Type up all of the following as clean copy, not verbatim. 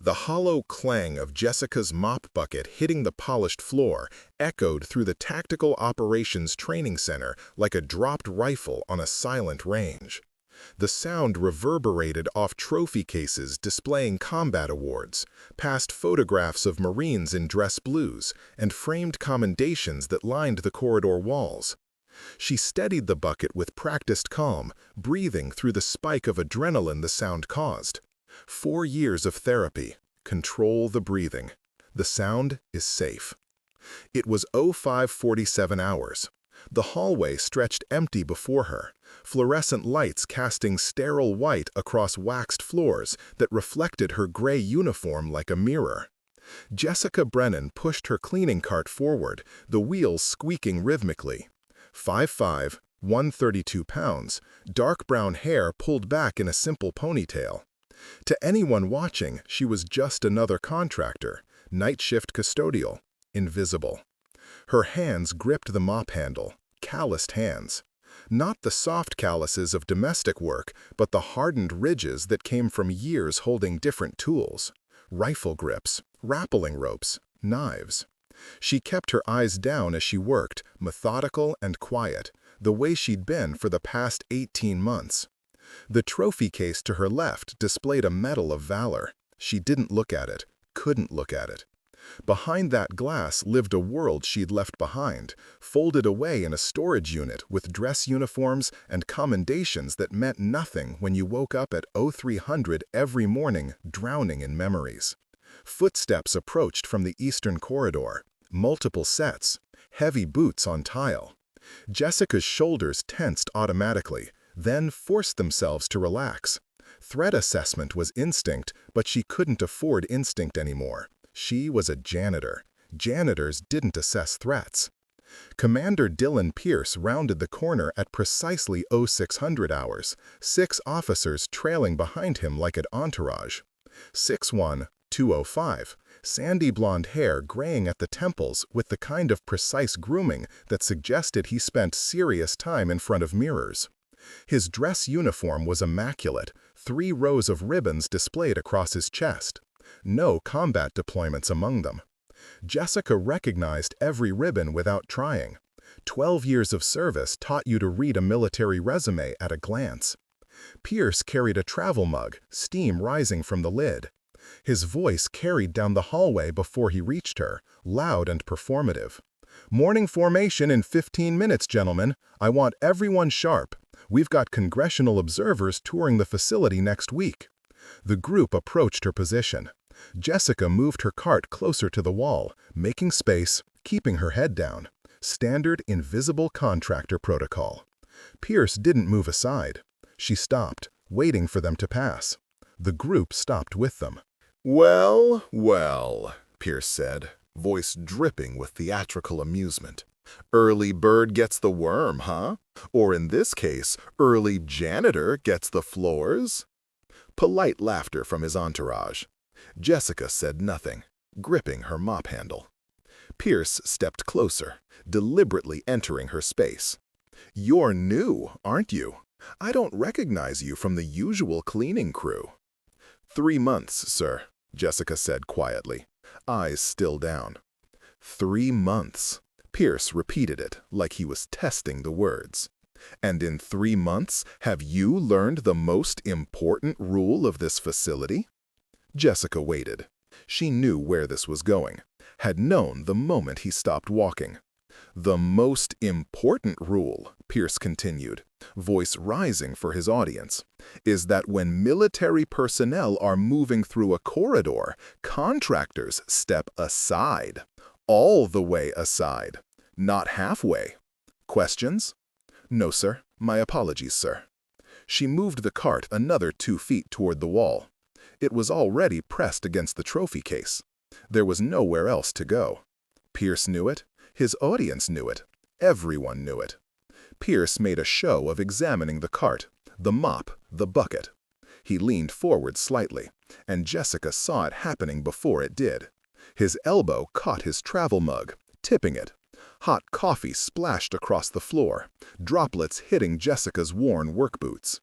The hollow clang of Jessica's mop bucket hitting the polished floor echoed through the Tactical Operations Training Center like a dropped rifle on a silent range. The sound reverberated off trophy cases displaying combat awards, past photographs of Marines in dress blues, and framed commendations that lined the corridor walls. She steadied the bucket with practiced calm, breathing through the spike of adrenaline the sound caused. 4 years of therapy. Control the breathing. The sound is safe. It was 05:47 hours. The hallway stretched empty before her, fluorescent lights casting sterile white across waxed floors that reflected her gray uniform like a mirror. Jessica Brennan pushed her cleaning cart forward, the wheels squeaking rhythmically. 5'5", 132 pounds, dark brown hair pulled back in a simple ponytail. To anyone watching, she was just another contractor, night shift custodial, invisible. Her hands gripped the mop handle, calloused hands. Not the soft calluses of domestic work, but the hardened ridges that came from years holding different tools. Rifle grips, rappelling ropes, knives. She kept her eyes down as she worked, methodical and quiet, the way she'd been for the past 18 months. The trophy case to her left displayed a medal of valor. She didn't look at it, couldn't look at it. Behind that glass lived a world she'd left behind, folded away in a storage unit with dress uniforms and commendations that meant nothing when you woke up at 0300 every morning, drowning in memories. Footsteps approached from the eastern corridor, multiple sets, heavy boots on tile. Jessica's shoulders tensed automatically, then forced themselves to relax. Threat assessment was instinct, but she couldn't afford instinct anymore. She was a janitor. Janitors didn't assess threats. Commander Dylan Pierce rounded the corner at precisely 0600 hours, 6 officers trailing behind him like an entourage. 6'1", 205, sandy blonde hair graying at the temples with the kind of precise grooming that suggested he spent serious time in front of mirrors. His dress uniform was immaculate, 3 rows of ribbons displayed across his chest. No combat deployments among them. Jessica recognized every ribbon without trying. 12 years of service taught you to read a military resume at a glance. Pierce carried a travel mug, steam rising from the lid. His voice carried down the hallway before he reached her, loud and performative. "Morning formation in 15 minutes, gentlemen. I want everyone sharp. We've got congressional observers touring the facility next week." The group approached her position. Jessica moved her cart closer to the wall, making space, keeping her head down. Standard invisible contractor protocol. Pierce didn't move aside. She stopped, waiting for them to pass. The group stopped with them. "Well, well," Pierce said, voice dripping with theatrical amusement. "Early bird gets the worm, huh? Or in this case, early janitor gets the floors?" Polite laughter from his entourage. Jessica said nothing, gripping her mop handle. Pierce stepped closer, deliberately entering her space. "You're new, aren't you? I don't recognize you from the usual cleaning crew." 3 months, sir," Jessica said quietly, eyes still down. 3 months. Pierce repeated it like he was testing the words. "And in 3 months, have you learned the most important rule of this facility?" Jessica waited. She knew where this was going, had known the moment he stopped walking. "The most important rule," Pierce continued, voice rising for his audience, "is that when military personnel are moving through a corridor, contractors step aside. All the way aside, not halfway. Questions?" "No, sir. My apologies, sir." She moved the cart another 2 feet toward the wall. It was already pressed against the trophy case. There was nowhere else to go. Pierce knew it. His audience knew it. Everyone knew it. Pierce made a show of examining the cart, the mop, the bucket. He leaned forward slightly, and Jessica saw it happening before it did. His elbow caught his travel mug, tipping it. Hot coffee splashed across the floor, droplets hitting Jessica's worn work boots.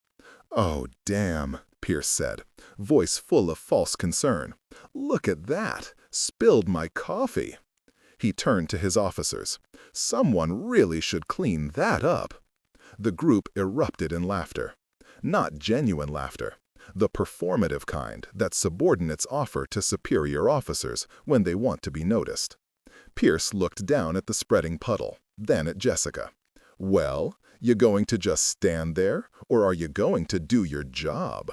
"Oh, damn," Pierce said, voice full of false concern. "Look at that! Spilled my coffee." He turned to his officers. "Someone really should clean that up." The group erupted in laughter. Not genuine laughter. The performative kind that subordinates offer to superior officers when they want to be noticed. Pierce looked down at the spreading puddle, then at Jessica. "Well, you going to just stand there, or are you going to do your job?"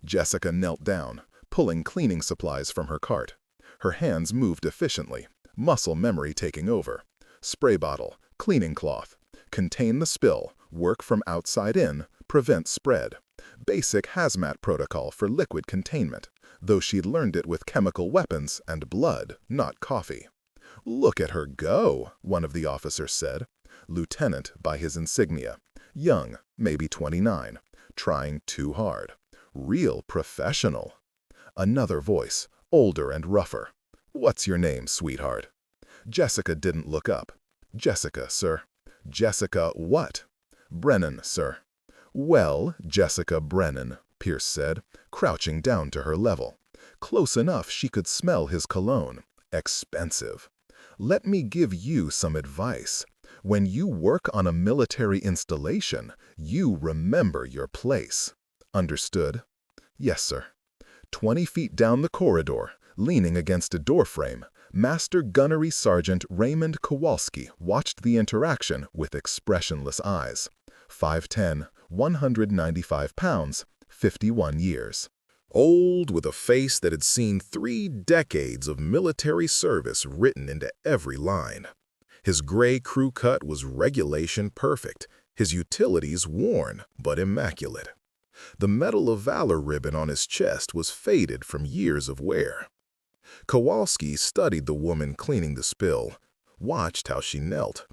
Jessica knelt down, pulling cleaning supplies from her cart. Her hands moved efficiently, muscle memory taking over. Spray bottle, cleaning cloth. Contain the spill, work from outside in, prevent spread. Basic hazmat protocol for liquid containment, though she'd learned it with chemical weapons and blood, not coffee. "Look at her go," one of the officers said. Lieutenant by his insignia. Young, maybe 29. Trying too hard. Real professional. Another voice, older and rougher. "What's your name, sweetheart?" Jessica didn't look up. "Jessica, sir." "Jessica what?" "Brennan, sir." "Well, Jessica Brennan," Pierce said, crouching down to her level. Close enough she could smell his cologne. Expensive. "Let me give you some advice. When you work on a military installation, you remember your place." "Understood." "Yes, sir." 20 feet down the corridor, leaning against a doorframe, Master Gunnery Sergeant Raymond Kowalski watched the interaction with expressionless eyes. 5'10", 195 pounds, 51 years. Old, with a face that had seen 3 decades of military service written into every line. His gray crew cut was regulation perfect, his utilities worn but immaculate. The Medal of Valor ribbon on his chest was faded from years of wear. Kowalski studied the woman cleaning the spill, watched how she knelt.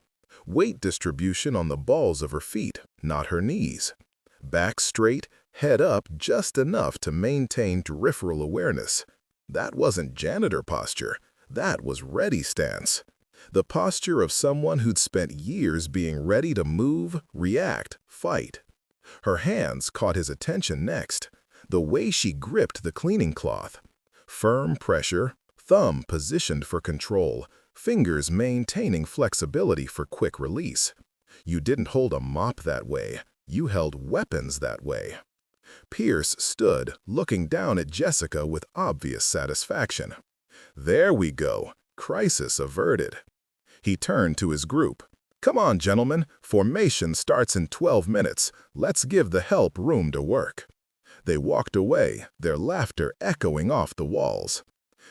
Weight distribution on the balls of her feet, not her knees. Back straight, head up just enough to maintain peripheral awareness. That wasn't janitor posture, that was ready stance. The posture of someone who'd spent years being ready to move, react, fight. Her hands caught his attention next, the way she gripped the cleaning cloth. Firm pressure, thumb positioned for control, fingers maintaining flexibility for quick release. You didn't hold a mop that way, you held weapons that way. Pierce stood, looking down at Jessica with obvious satisfaction. "There we go, crisis averted." He turned to his group. "Come on, gentlemen, formation starts in 12 minutes. Let's give the help room to work." They walked away, their laughter echoing off the walls.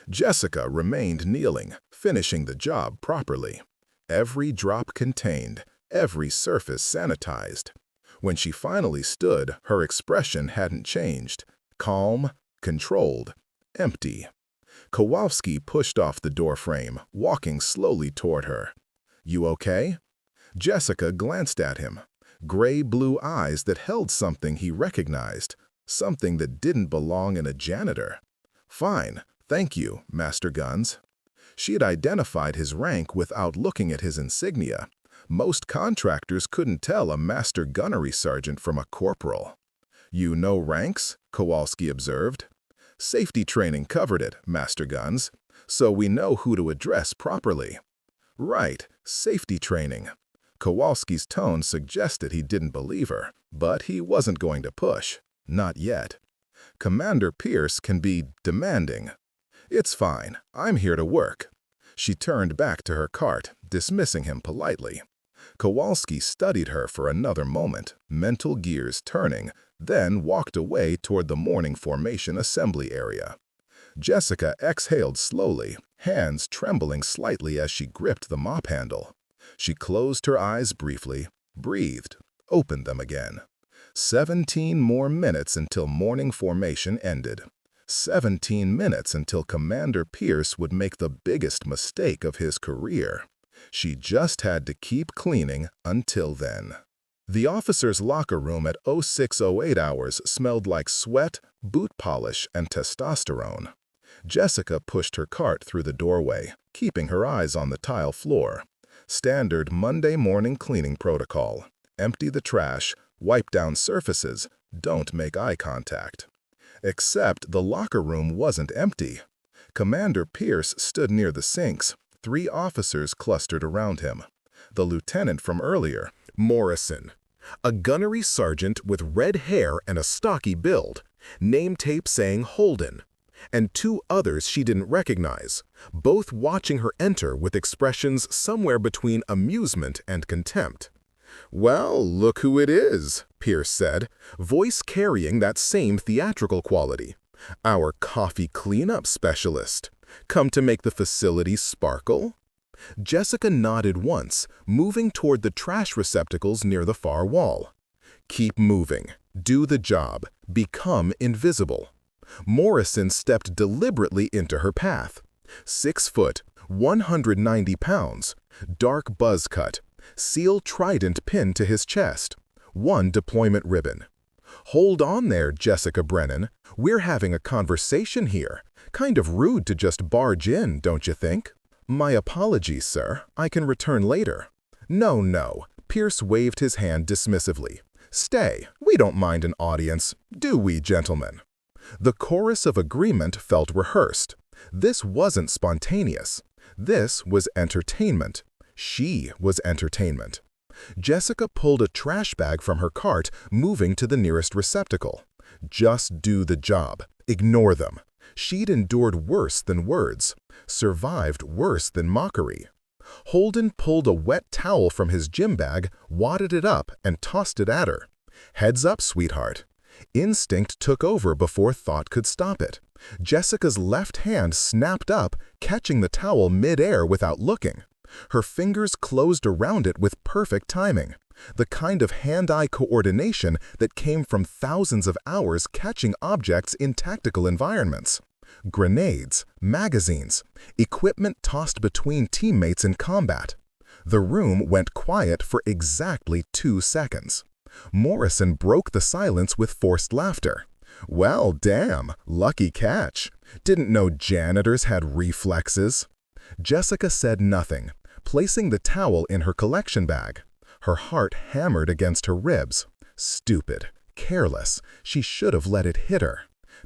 Jessica remained kneeling, finishing the job properly. Every drop contained, every surface sanitized. When she finally stood, her expression hadn't changed. Calm, controlled, empty. Kowalski pushed off the doorframe, walking slowly toward her. "You okay?" Jessica glanced at him. Gray-blue eyes that held something he recognized, something that didn't belong in a janitor. "Fine, thank you, Master Guns." She had identified his rank without looking at his insignia. Most contractors couldn't tell a Master Gunnery Sergeant from a corporal. "You know ranks?" Kowalski observed. "Safety training covered it, Master Guns, so we know who to address properly." "Right, safety training." Kowalski's tone suggested he didn't believe her, but he wasn't going to push. Not yet. Commander Pierce can be demanding. "It's fine, I'm here to work." She turned back to her cart, dismissing him politely. Kowalski studied her for another moment, mental gears turning, then walked away toward the morning formation assembly area. Jessica exhaled slowly, hands trembling slightly as she gripped the mop handle. She closed her eyes briefly, breathed, opened them again. 17 more minutes until morning formation ended. 17 minutes until Commander Pierce would make the biggest mistake of his career. She just had to keep cleaning until then. The officers' locker room at 0608 hours smelled like sweat, boot polish, and testosterone. Jessica pushed her cart through the doorway, keeping her eyes on the tile floor. Standard Monday morning cleaning protocol. Empty the trash, wipe down surfaces, don't make eye contact. Except the locker room wasn't empty. Commander Pierce stood near the sinks. 3 officers clustered around him. The lieutenant from earlier, Morrison, a gunnery sergeant with red hair and a stocky build, name tape saying Holden, and 2 others she didn't recognize, both watching her enter with expressions somewhere between amusement and contempt. "Well, look who it is," Pierce said, voice carrying that same theatrical quality. "Our coffee cleanup specialist. Come to make the facility sparkle?" Jessica nodded once, moving toward the trash receptacles near the far wall. "Keep moving. Do the job. Become invisible." Morrison stepped deliberately into her path. 6 foot, 190 pounds, dark buzz cut, seal trident pinned to his chest, 1 deployment ribbon. "Hold on there, Jessica Brennan. We're having a conversation here. Kind of rude to just barge in, don't you think?" "My apologies, sir. I can return later." "No." Pierce waved his hand dismissively. "Stay. We don't mind an audience, do we, gentlemen?" The chorus of agreement felt rehearsed. This wasn't spontaneous. This was entertainment. She was entertainment. Jessica pulled a trash bag from her cart, moving to the nearest receptacle. Just do the job. Ignore them. She'd endured worse than words, survived worse than mockery. Holden pulled a wet towel from his gym bag, wadded it up, and tossed it at her. "Heads up, sweetheart." Instinct took over before thought could stop it. Jessica's left hand snapped up, catching the towel mid-air without looking. Her fingers closed around it with perfect timing, the kind of hand-eye coordination that came from thousands of hours catching objects in tactical environments. Grenades, magazines, equipment tossed between teammates in combat. The room went quiet for exactly 2 seconds. Morrison broke the silence with forced laughter. "Well, damn, lucky catch. Didn't know janitors had reflexes." Jessica said nothing, placing the towel in her collection bag. Her heart hammered against her ribs. Stupid, careless, she should have let it hit her.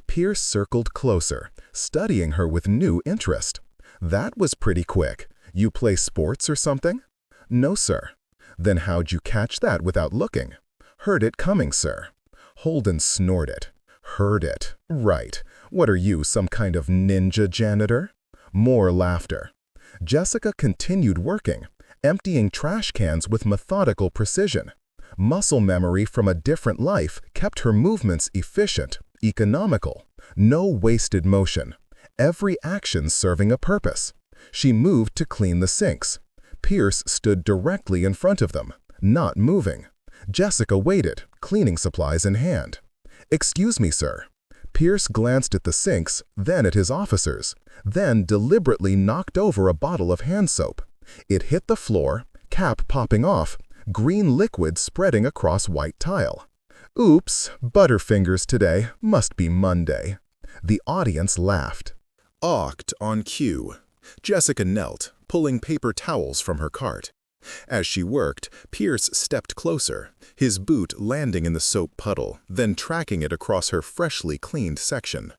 Pierce circled closer, studying her with new interest. "That was pretty quick. You play sports or something?" "No, sir." "Then how'd you catch that without looking?" "Heard it coming, sir." Holden snorted. "Heard it. Right. What are you, some kind of ninja janitor?" More laughter. Jessica continued working, emptying trash cans with methodical precision. Muscle memory from a different life kept her movements efficient, economical. No wasted motion. Every action serving a purpose. She moved to clean the sinks. Pierce stood directly in front of them, not moving. Jessica waited, cleaning supplies in hand. "Excuse me, sir." Pierce glanced at the sinks, then at his officers, then deliberately knocked over a bottle of hand soap. It hit the floor, cap popping off, green liquid spreading across white tile. "Oops, butterfingers today, must be Monday." The audience laughed. Awked on cue. Jessica knelt, pulling paper towels from her cart. As she worked, Pierce stepped closer, his boot landing in the soap puddle, then tracking it across her freshly cleaned section.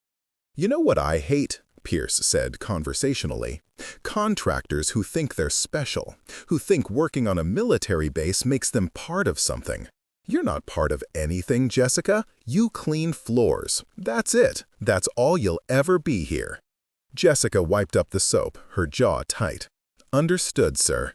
"You know what I hate?" Pierce said conversationally. "Contractors who think they're special, who think working on a military base makes them part of something. You're not part of anything, Jessica. You clean floors. That's it. That's all you'll ever be here." Jessica wiped up the soap, her jaw tight. "Understood, sir."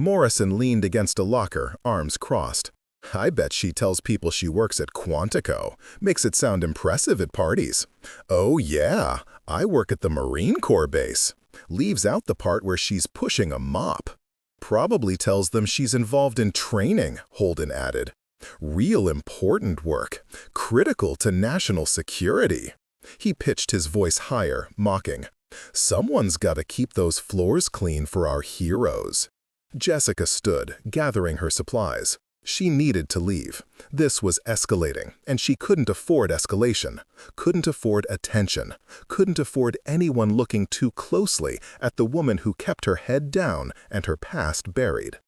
Morrison leaned against a locker, arms crossed. "I bet she tells people she works at Quantico. Makes it sound impressive at parties." "Oh yeah, I work at the Marine Corps base." Leaves out the part where she's pushing a mop. "Probably tells them she's involved in training," Holden added. "Real important work. Critical to national security." He pitched his voice higher, mocking. "Someone's gotta keep those floors clean for our heroes." Jessica stood, gathering her supplies. She needed to leave. This was escalating, and she couldn't afford escalation, couldn't afford attention, couldn't afford anyone looking too closely at the woman who kept her head down and her past buried.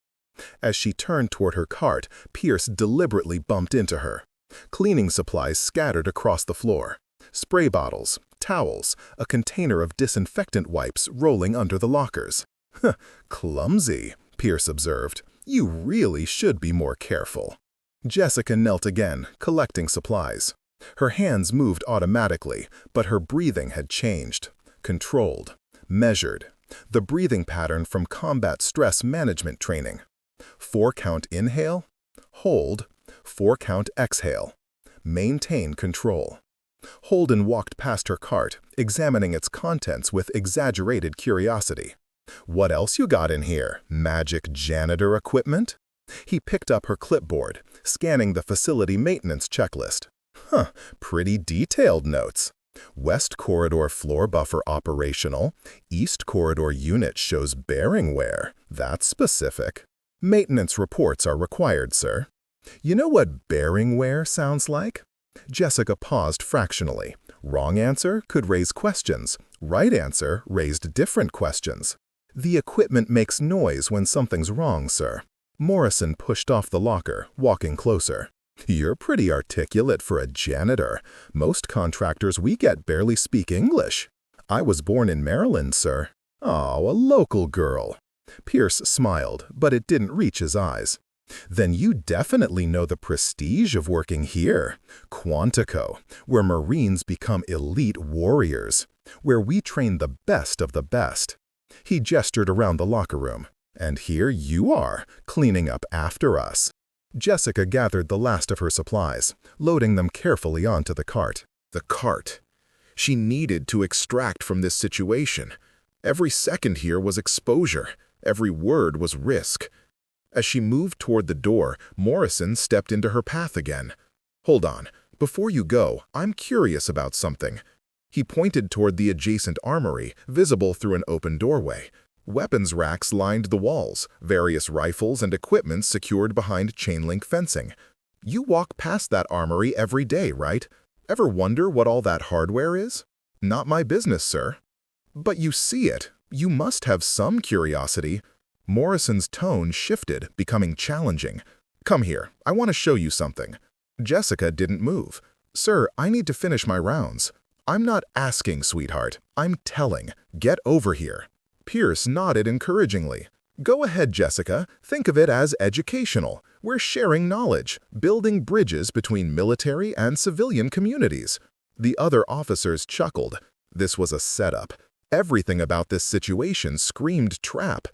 As she turned toward her cart, Pierce deliberately bumped into her. Cleaning supplies scattered across the floor. Spray bottles, towels, a container of disinfectant wipes rolling under the lockers. "Huh, clumsy," Pierce observed. "You really should be more careful." Jessica knelt again, collecting supplies. Her hands moved automatically, but her breathing had changed. Controlled. Measured. The breathing pattern from combat stress management training. 4-count inhale. Hold. 4-count exhale. Maintain control. Holden walked past her cart, examining its contents with exaggerated curiosity. "What else you got in here? Magic janitor equipment?" He picked up her clipboard, scanning the facility maintenance checklist. "Huh, pretty detailed notes. West Corridor floor buffer operational. East Corridor unit shows bearing wear. That's specific. Maintenance reports are required, sir." "You know what bearing wear sounds like?" Jessica paused fractionally. Wrong answer could raise questions. Right answer raised different questions. "The equipment makes noise when something's wrong, sir." Morrison pushed off the locker, walking closer. "You're pretty articulate for a janitor. Most contractors we get barely speak English." "I was born in Maryland, sir." "Oh, a local girl." Pierce smiled, but it didn't reach his eyes. "Then you definitely know the prestige of working here. Quantico, where Marines become elite warriors. Where we train the best of the best." He gestured around the locker room. "And here you are, cleaning up after us." Jessica gathered the last of her supplies, loading them carefully onto the cart. The cart. She needed to extract from this situation. Every second here was exposure. Every word was risk. As she moved toward the door, Morrison stepped into her path again. "Hold on. Before you go, I'm curious about something." He pointed toward the adjacent armory, visible through an open doorway. Weapons racks lined the walls, various rifles and equipment secured behind chain-link fencing. "You walk past that armory every day, right? Ever wonder what all that hardware is?" "Not my business, sir." "But you see it. You must have some curiosity." Morrison's tone shifted, becoming challenging. "Come here. I want to show you something." Jessica didn't move. "Sir, I need to finish my rounds." "I'm not asking, sweetheart. I'm telling. Get over here." Pierce nodded encouragingly. "Go ahead, Jessica. Think of it as educational. We're sharing knowledge, building bridges between military and civilian communities." The other officers chuckled. This was a setup. Everything about this situation screamed trap.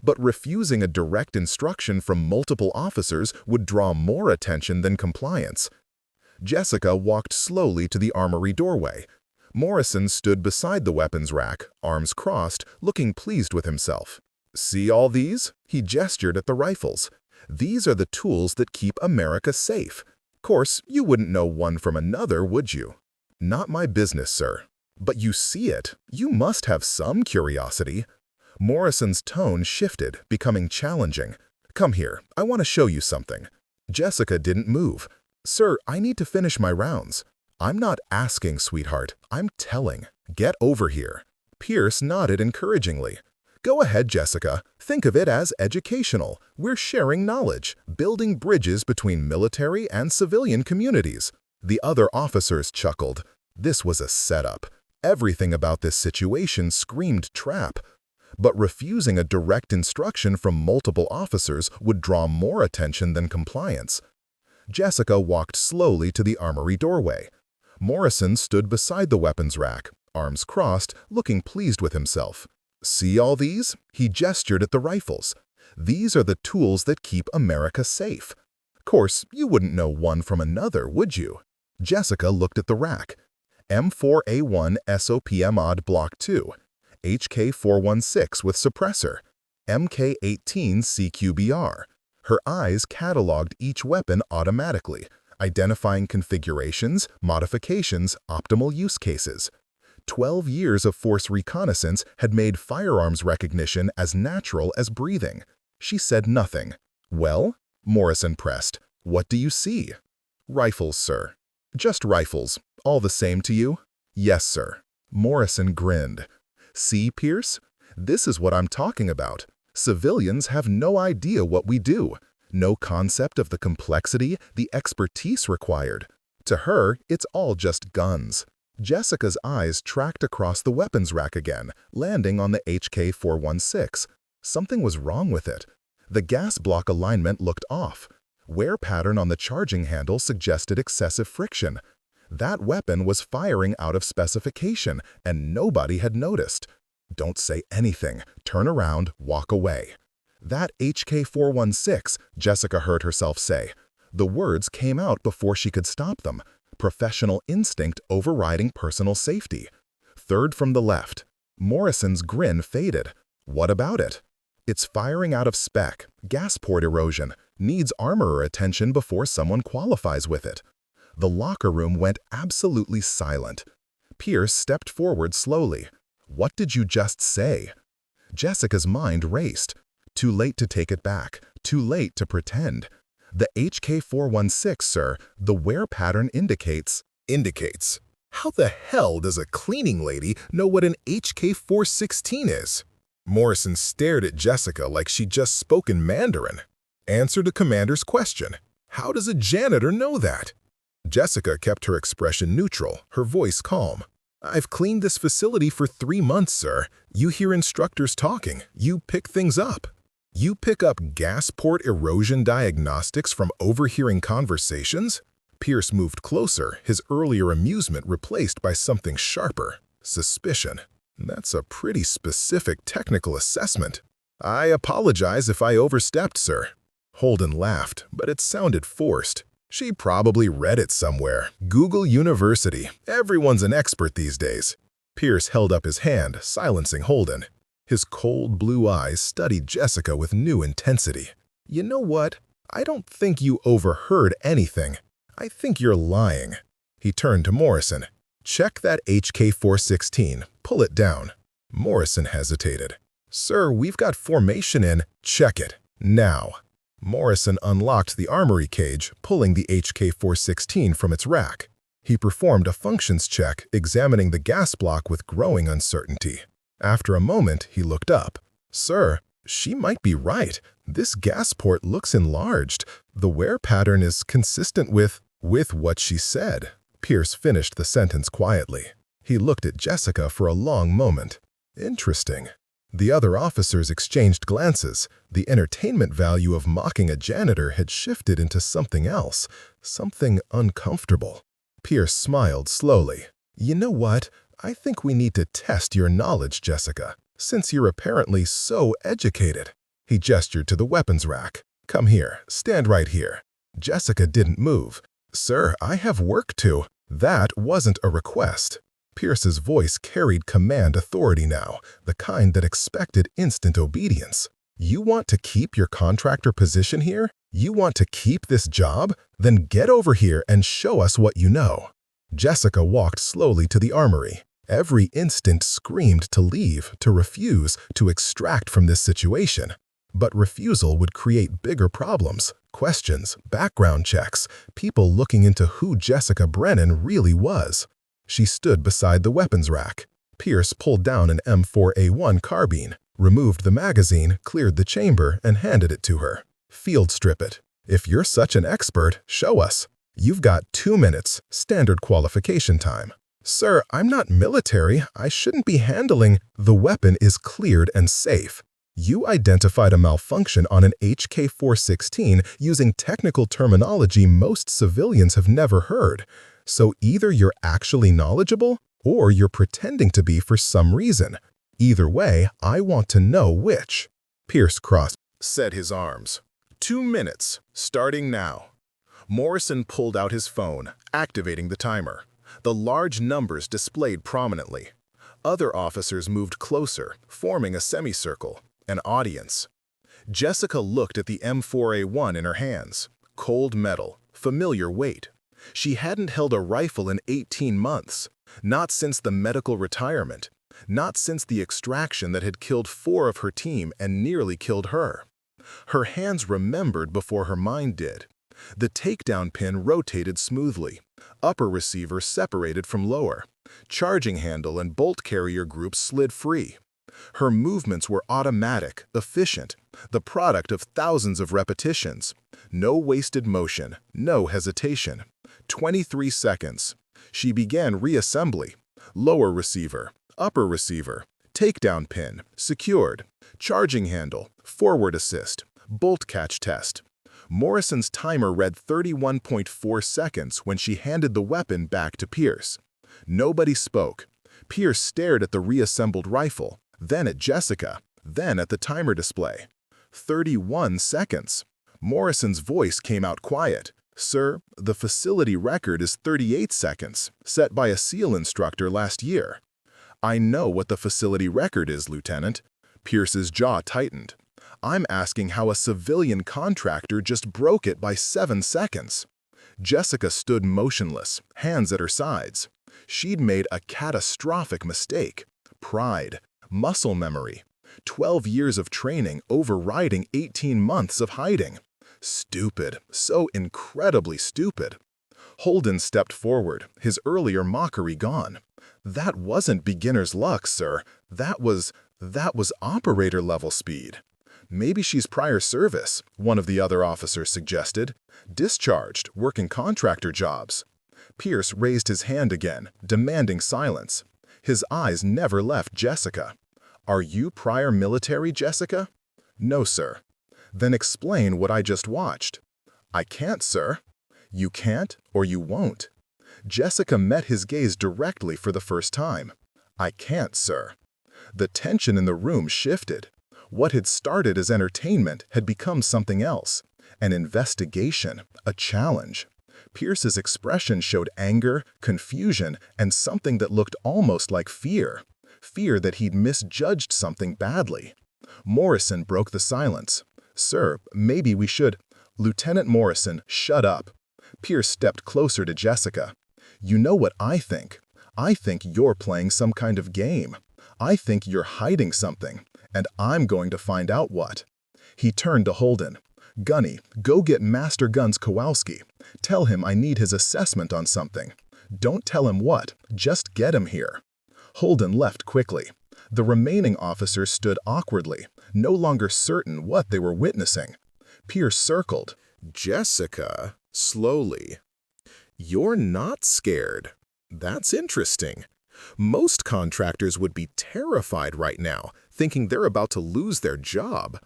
But refusing a direct instruction from multiple officers would draw more attention than compliance. Jessica walked slowly to the armory doorway. Morrison stood beside the weapons rack, arms crossed, looking pleased with himself. "See all these?" He gestured at the rifles. "These are the tools that keep America safe. Course, you wouldn't know one from another, would you?" "Not my business, sir." "But you see it. You must have some curiosity." Morrison's tone shifted, becoming challenging. "Come here. I want to show you something." Jessica didn't move. "Sir, I need to finish my rounds." "I'm not asking, sweetheart. I'm telling. Get over here." Pierce nodded encouragingly. "Go ahead, Jessica. Think of it as educational. We're sharing knowledge, building bridges between military and civilian communities." The other officers chuckled. This was a setup. Everything about this situation screamed trap. But refusing a direct instruction from multiple officers would draw more attention than compliance. Jessica walked slowly to the armory doorway. Morrison stood beside the weapons rack, arms crossed, looking pleased with himself. "See all these?" He gestured at the rifles. "These are the tools that keep America safe. Course, you wouldn't know one from another, would you?" Jessica looked at the rack. M4A1 SOPMOD Block 2, HK416 with suppressor, MK18 CQBR. Her eyes cataloged each weapon automatically, identifying configurations, modifications, optimal use cases. 12 years of force reconnaissance had made firearms recognition as natural as breathing. She said nothing. "Well?" Morrison pressed. "What do you see?" "Rifles, sir." "Just rifles. All the same to you?" "Yes, sir." Morrison grinned. "See, Pierce? This is what I'm talking about. Civilians have no idea what we do. No concept of the complexity, the expertise required. To her, it's all just guns." Jessica's eyes tracked across the weapons rack again, landing on the HK-416. Something was wrong with it. The gas block alignment looked off. Wear pattern on the charging handle suggested excessive friction. That weapon was firing out of specification, and nobody had noticed. Don't say anything. Turn around, walk away. That HK-416, Jessica heard herself say. The words came out before she could stop them. Professional instinct overriding personal safety. Third from the left. Morrison's grin faded. What about it? It's firing out of spec, gas port erosion, needs armorer attention before someone qualifies with it. The locker room went absolutely silent. Pierce stepped forward slowly. What did you just say? Jessica's mind raced. Too late to take it back. Too late to pretend. The HK-416, sir, the wear pattern indicates. Indicates. How the hell does a cleaning lady know what an HK-416 is? Morrison stared at Jessica like she'd just spoken Mandarin. Answer the commander's question. How does a janitor know that? Jessica kept her expression neutral, her voice calm. I've cleaned this facility for 3 months, sir. You hear instructors talking. You pick things up. You pick up gas port erosion diagnostics from overhearing conversations? Pierce moved closer, his earlier amusement replaced by something sharper. Suspicion. That's a pretty specific technical assessment. I apologize if I overstepped, sir. Holden laughed, but it sounded forced. She probably read it somewhere. Google University. Everyone's an expert these days. Pierce held up his hand, silencing Holden. His cold blue eyes studied Jessica with new intensity. You know what? I don't think you overheard anything. I think you're lying. He turned to Morrison. Check that HK-416. Pull it down. Morrison hesitated. Sir, we've got formation in. Check it. Now. Morrison unlocked the armory cage, pulling the HK-416 from its rack. He performed a functions check, examining the gas block with growing uncertainty. After a moment, he looked up. Sir, she might be right. This gas port looks enlarged. The wear pattern is consistent with what she said. Pierce finished the sentence quietly. He looked at Jessica for a long moment. Interesting. The other officers exchanged glances. The entertainment value of mocking a janitor had shifted into something else, something uncomfortable. Pierce smiled slowly. You know what? I think we need to test your knowledge, Jessica, since you're apparently so educated. He gestured to the weapons rack. Come here, stand right here. Jessica didn't move. Sir, I have work to. That wasn't a request. Pierce's voice carried command authority now, the kind that expected instant obedience. You want to keep your contractor position here? You want to keep this job? Then get over here and show us what you know. Jessica walked slowly to the armory. Every instinct screamed to leave, to refuse, to extract from this situation. But refusal would create bigger problems, questions, background checks, people looking into who Jessica Brennan really was. She stood beside the weapons rack. Pierce pulled down an M4A1 carbine, removed the magazine, cleared the chamber, and handed it to her. Field strip it. If you're such an expert, show us. You've got 2 minutes, standard qualification time. Sir, I'm not military. I shouldn't be handling. The weapon is cleared and safe. You identified a malfunction on an HK-416 using technical terminology most civilians have never heard. So either you're actually knowledgeable or you're pretending to be for some reason. Either way, I want to know which. Pierce set his arms. 2 minutes, starting now. Morrison pulled out his phone, activating the timer. The large numbers displayed prominently. Other officers moved closer, forming a semicircle, an audience. Jessica looked at the M4A1 in her hands. Cold metal, familiar weight. She hadn't held a rifle in 18 months, not since the medical retirement, not since the extraction that had killed 4 of her team and nearly killed her. Her hands remembered before her mind did. The takedown pin rotated smoothly. Upper receiver separated from lower. Charging handle and bolt carrier groups slid free. Her movements were automatic, efficient, the product of thousands of repetitions. No wasted motion, no hesitation. 23 seconds. She began reassembly. Lower receiver, upper receiver, takedown pin, secured, charging handle, forward assist, bolt catch test. Morrison's timer read 31.4 seconds when she handed the weapon back to Pierce. Nobody spoke. Pierce stared at the reassembled rifle, then at Jessica, then at the timer display. 31 seconds. Morrison's voice came out quiet. "Sir, the facility record is 38 seconds, set by a SEAL instructor last year." "I know what the facility record is, Lieutenant." Pierce's jaw tightened. "I'm asking how a civilian contractor just broke it by 7 seconds. Jessica stood motionless, hands at her sides. She'd made a catastrophic mistake. Pride, muscle memory, 12 years of training overriding 18 months of hiding. Stupid, so incredibly stupid. Holden stepped forward, his earlier mockery gone. "That wasn't beginner's luck, sir. That was operator-level speed." "Maybe she's prior service," one of the other officers suggested. "Discharged, working contractor jobs." Pierce raised his hand again, demanding silence. His eyes never left Jessica. "Are you prior military, Jessica?" "No, sir." "Then explain what I just watched." "I can't, sir." "You can't, or you won't." Jessica met his gaze directly for the first time. "I can't, sir." The tension in the room shifted. What had started as entertainment had become something else. An investigation, a challenge. Pierce's expression showed anger, confusion, and something that looked almost like fear. Fear that he'd misjudged something badly. Morrison broke the silence. "Sir, maybe we should—" "Lieutenant Morrison, shut up." Pierce stepped closer to Jessica. "You know what I think. I think you're playing some kind of game. I think you're hiding something, and I'm going to find out what." He turned to Holden. "Gunny, go get Master Guns Kowalski. Tell him I need his assessment on something. Don't tell him what, just get him here." Holden left quickly. The remaining officers stood awkwardly, no longer certain what they were witnessing. Pierce circled. Jessica, slowly. "You're not scared. That's interesting. Most contractors would be terrified right now, thinking they're about to lose their job.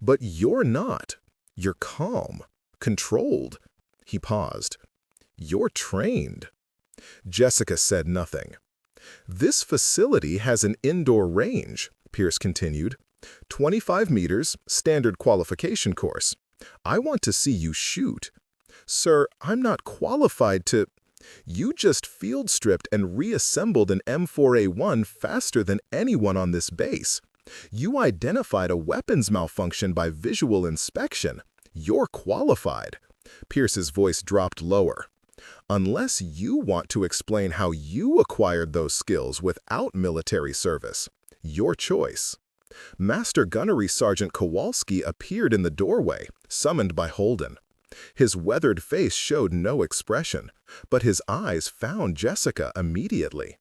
But you're not. You're calm, controlled." He paused. "You're trained." Jessica said nothing. "This facility has an indoor range," Pierce continued. 25 meters, standard qualification course. I want to see you shoot." "Sir, I'm not qualified to—" "You just field stripped and reassembled an M4A1 faster than anyone on this base. You identified a weapons malfunction by visual inspection. You're qualified." Pierce's voice dropped lower. "Unless you want to explain how you acquired those skills without military service. Your choice." Master Gunnery Sergeant Kowalski appeared in the doorway, summoned by Holden. His weathered face showed no expression, but his eyes found Jessica immediately.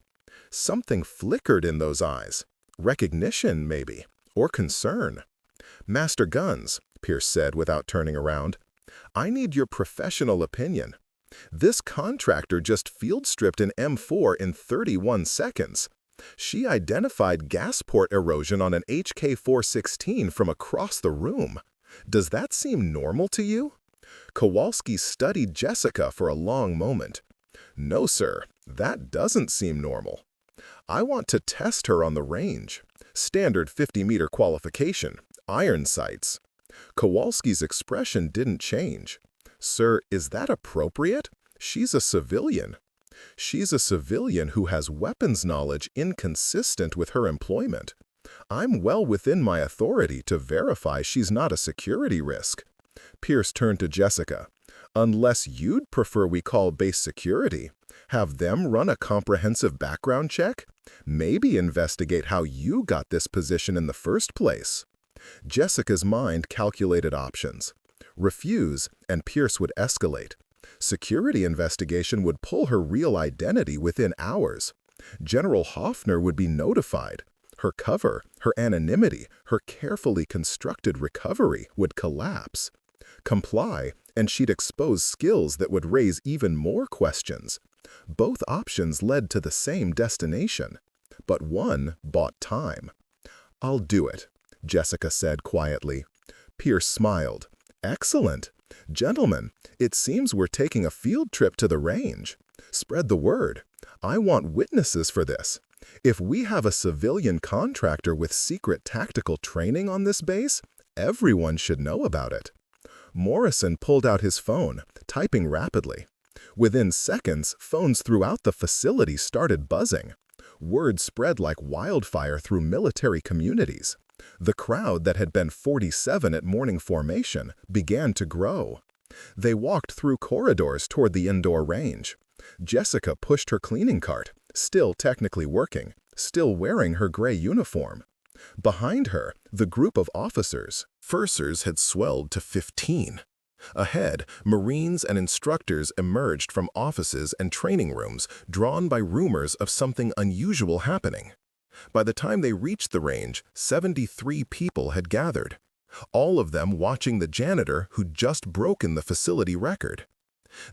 Something flickered in those eyes. Recognition, maybe, or concern. "Master Guns," Pierce said without turning around, "I need your professional opinion. This contractor just field stripped an M4 in 31 seconds. She identified gas port erosion on an HK-416 from across the room. Does that seem normal to you?" Kowalski studied Jessica for a long moment. "No, sir, that doesn't seem normal. I want to test her on the range. Standard 50-meter qualification, iron sights." Kowalski's expression didn't change. "Sir, is that appropriate? She's a civilian." "She's a civilian who has weapons knowledge inconsistent with her employment. I'm well within my authority to verify she's not a security risk." Pierce turned to Jessica. "Unless you'd prefer we call base security, have them run a comprehensive background check? Maybe investigate how you got this position in the first place." Jessica's mind calculated options. Refuse, and Pierce would escalate. Security investigation would pull her real identity within hours. General Hoffner would be notified. Her cover, her anonymity, her carefully constructed recovery would collapse. Comply, and she'd expose skills that would raise even more questions. Both options led to the same destination, but one bought time. "I'll do it," Jessica said quietly. Pierce smiled. "Excellent. Gentlemen, it seems we're taking a field trip to the range. Spread the word. I want witnesses for this. If we have a civilian contractor with secret tactical training on this base, everyone should know about it." Morrison pulled out his phone, typing rapidly. Within seconds, phones throughout the facility started buzzing. Word spread like wildfire through military communities. The crowd that had been 47 at morning formation began to grow. They walked through corridors toward the indoor range. Jessica pushed her cleaning cart, still technically working, still wearing her gray uniform. Behind her, the group of officers, Fursers, had swelled to 15. Ahead, Marines and instructors emerged from offices and training rooms, drawn by rumors of something unusual happening. By the time they reached the range, 73 people had gathered, all of them watching the janitor who'd just broken the facility record.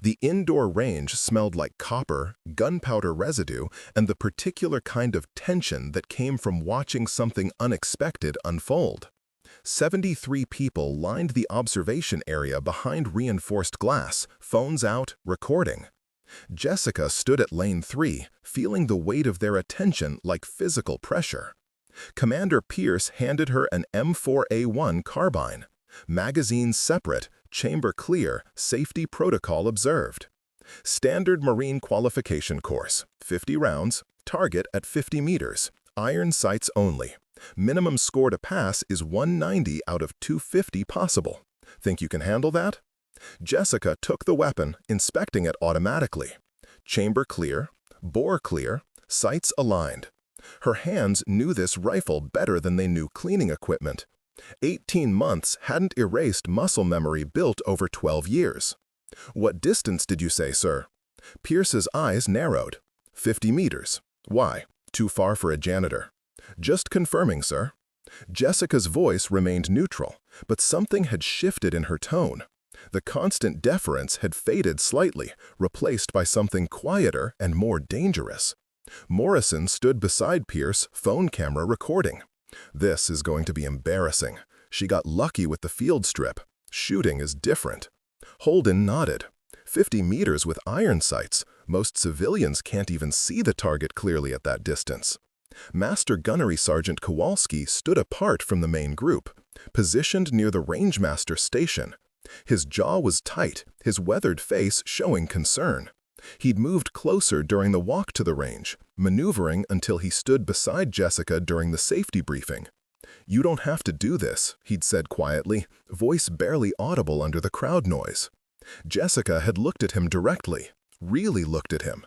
The indoor range smelled like copper, gunpowder residue, and the particular kind of tension that came from watching something unexpected unfold. 73 people lined the observation area behind reinforced glass, phones out, recording. Jessica stood at lane 3, feeling the weight of their attention like physical pressure. Commander Pierce handed her an M4A1 carbine. Magazines separate, chamber clear, safety protocol observed. Standard Marine qualification course, 50 rounds, target at 50 meters, iron sights only. Minimum score to pass is 190 out of 250 possible. Think you can handle that? Jessica took the weapon, inspecting it automatically. Chamber clear, bore clear, sights aligned. Her hands knew this rifle better than they knew cleaning equipment. 18 months hadn't erased muscle memory built over 12 years. "What distance did you say, sir?" Pierce's eyes narrowed. 50 meters. Why? Too far for a janitor. "Just confirming, sir." Jessica's voice remained neutral, but something had shifted in her tone. The constant deference had faded slightly, replaced by something quieter and more dangerous. Morrison stood beside Pierce, phone camera recording. "This is going to be embarrassing. She got lucky with the field strip. Shooting is different." Holden nodded. 50 meters with iron sights. Most civilians can't even see the target clearly at that distance. Master Gunnery Sergeant Kowalski stood apart from the main group, positioned near the Rangemaster station. His jaw was tight, his weathered face showing concern. He'd moved closer during the walk to the range, maneuvering until he stood beside Jessica during the safety briefing. "You don't have to do this," he'd said quietly, voice barely audible under the crowd noise. Jessica had looked at him directly, really looked at him.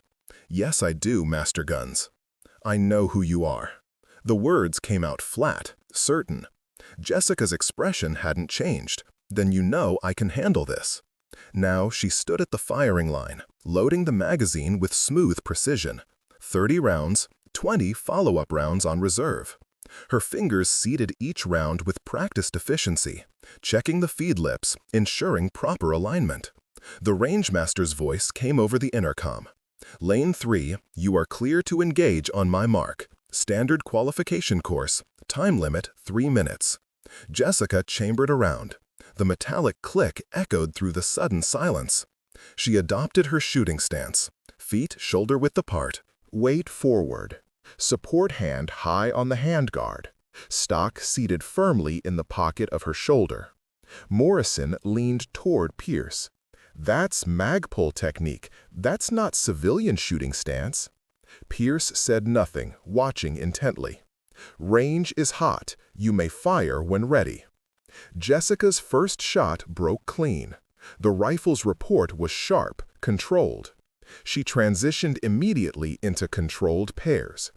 "Yes, I do, Master Guns." "I know who you are." The words came out flat, certain. Jessica's expression hadn't changed. "Then you know I can handle this." Now she stood at the firing line, loading the magazine with smooth precision. 30 rounds, 20 follow-up rounds on reserve. Her fingers seeded each round with practiced efficiency, checking the feed lips, ensuring proper alignment. The Rangemaster's voice came over the intercom. "Lane 3, you are clear to engage on my mark. Standard qualification course, time limit 3 minutes." Jessica chambered around. The metallic click echoed through the sudden silence. She adopted her shooting stance, feet shoulder-width apart, weight forward, support hand high on the handguard, stock seated firmly in the pocket of her shoulder. Morrison leaned toward Pierce. "That's magpul technique. That's not civilian shooting stance." Pierce said nothing, watching intently. "Range is hot. You may fire when ready." Jessica's first shot broke clean. The rifle's report was sharp, controlled. She transitioned immediately into controlled pairs.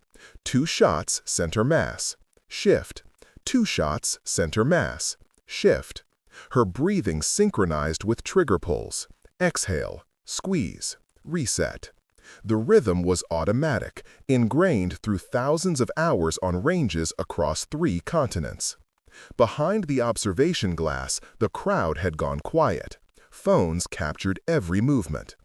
2 shots, center mass. Shift. 2 shots, center mass. Shift. Her breathing synchronized with trigger pulls. Exhale. Squeeze. Reset. The rhythm was automatic, ingrained through thousands of hours on ranges across 3 continents. Behind the observation glass, the crowd had gone quiet. Phones captured every movement.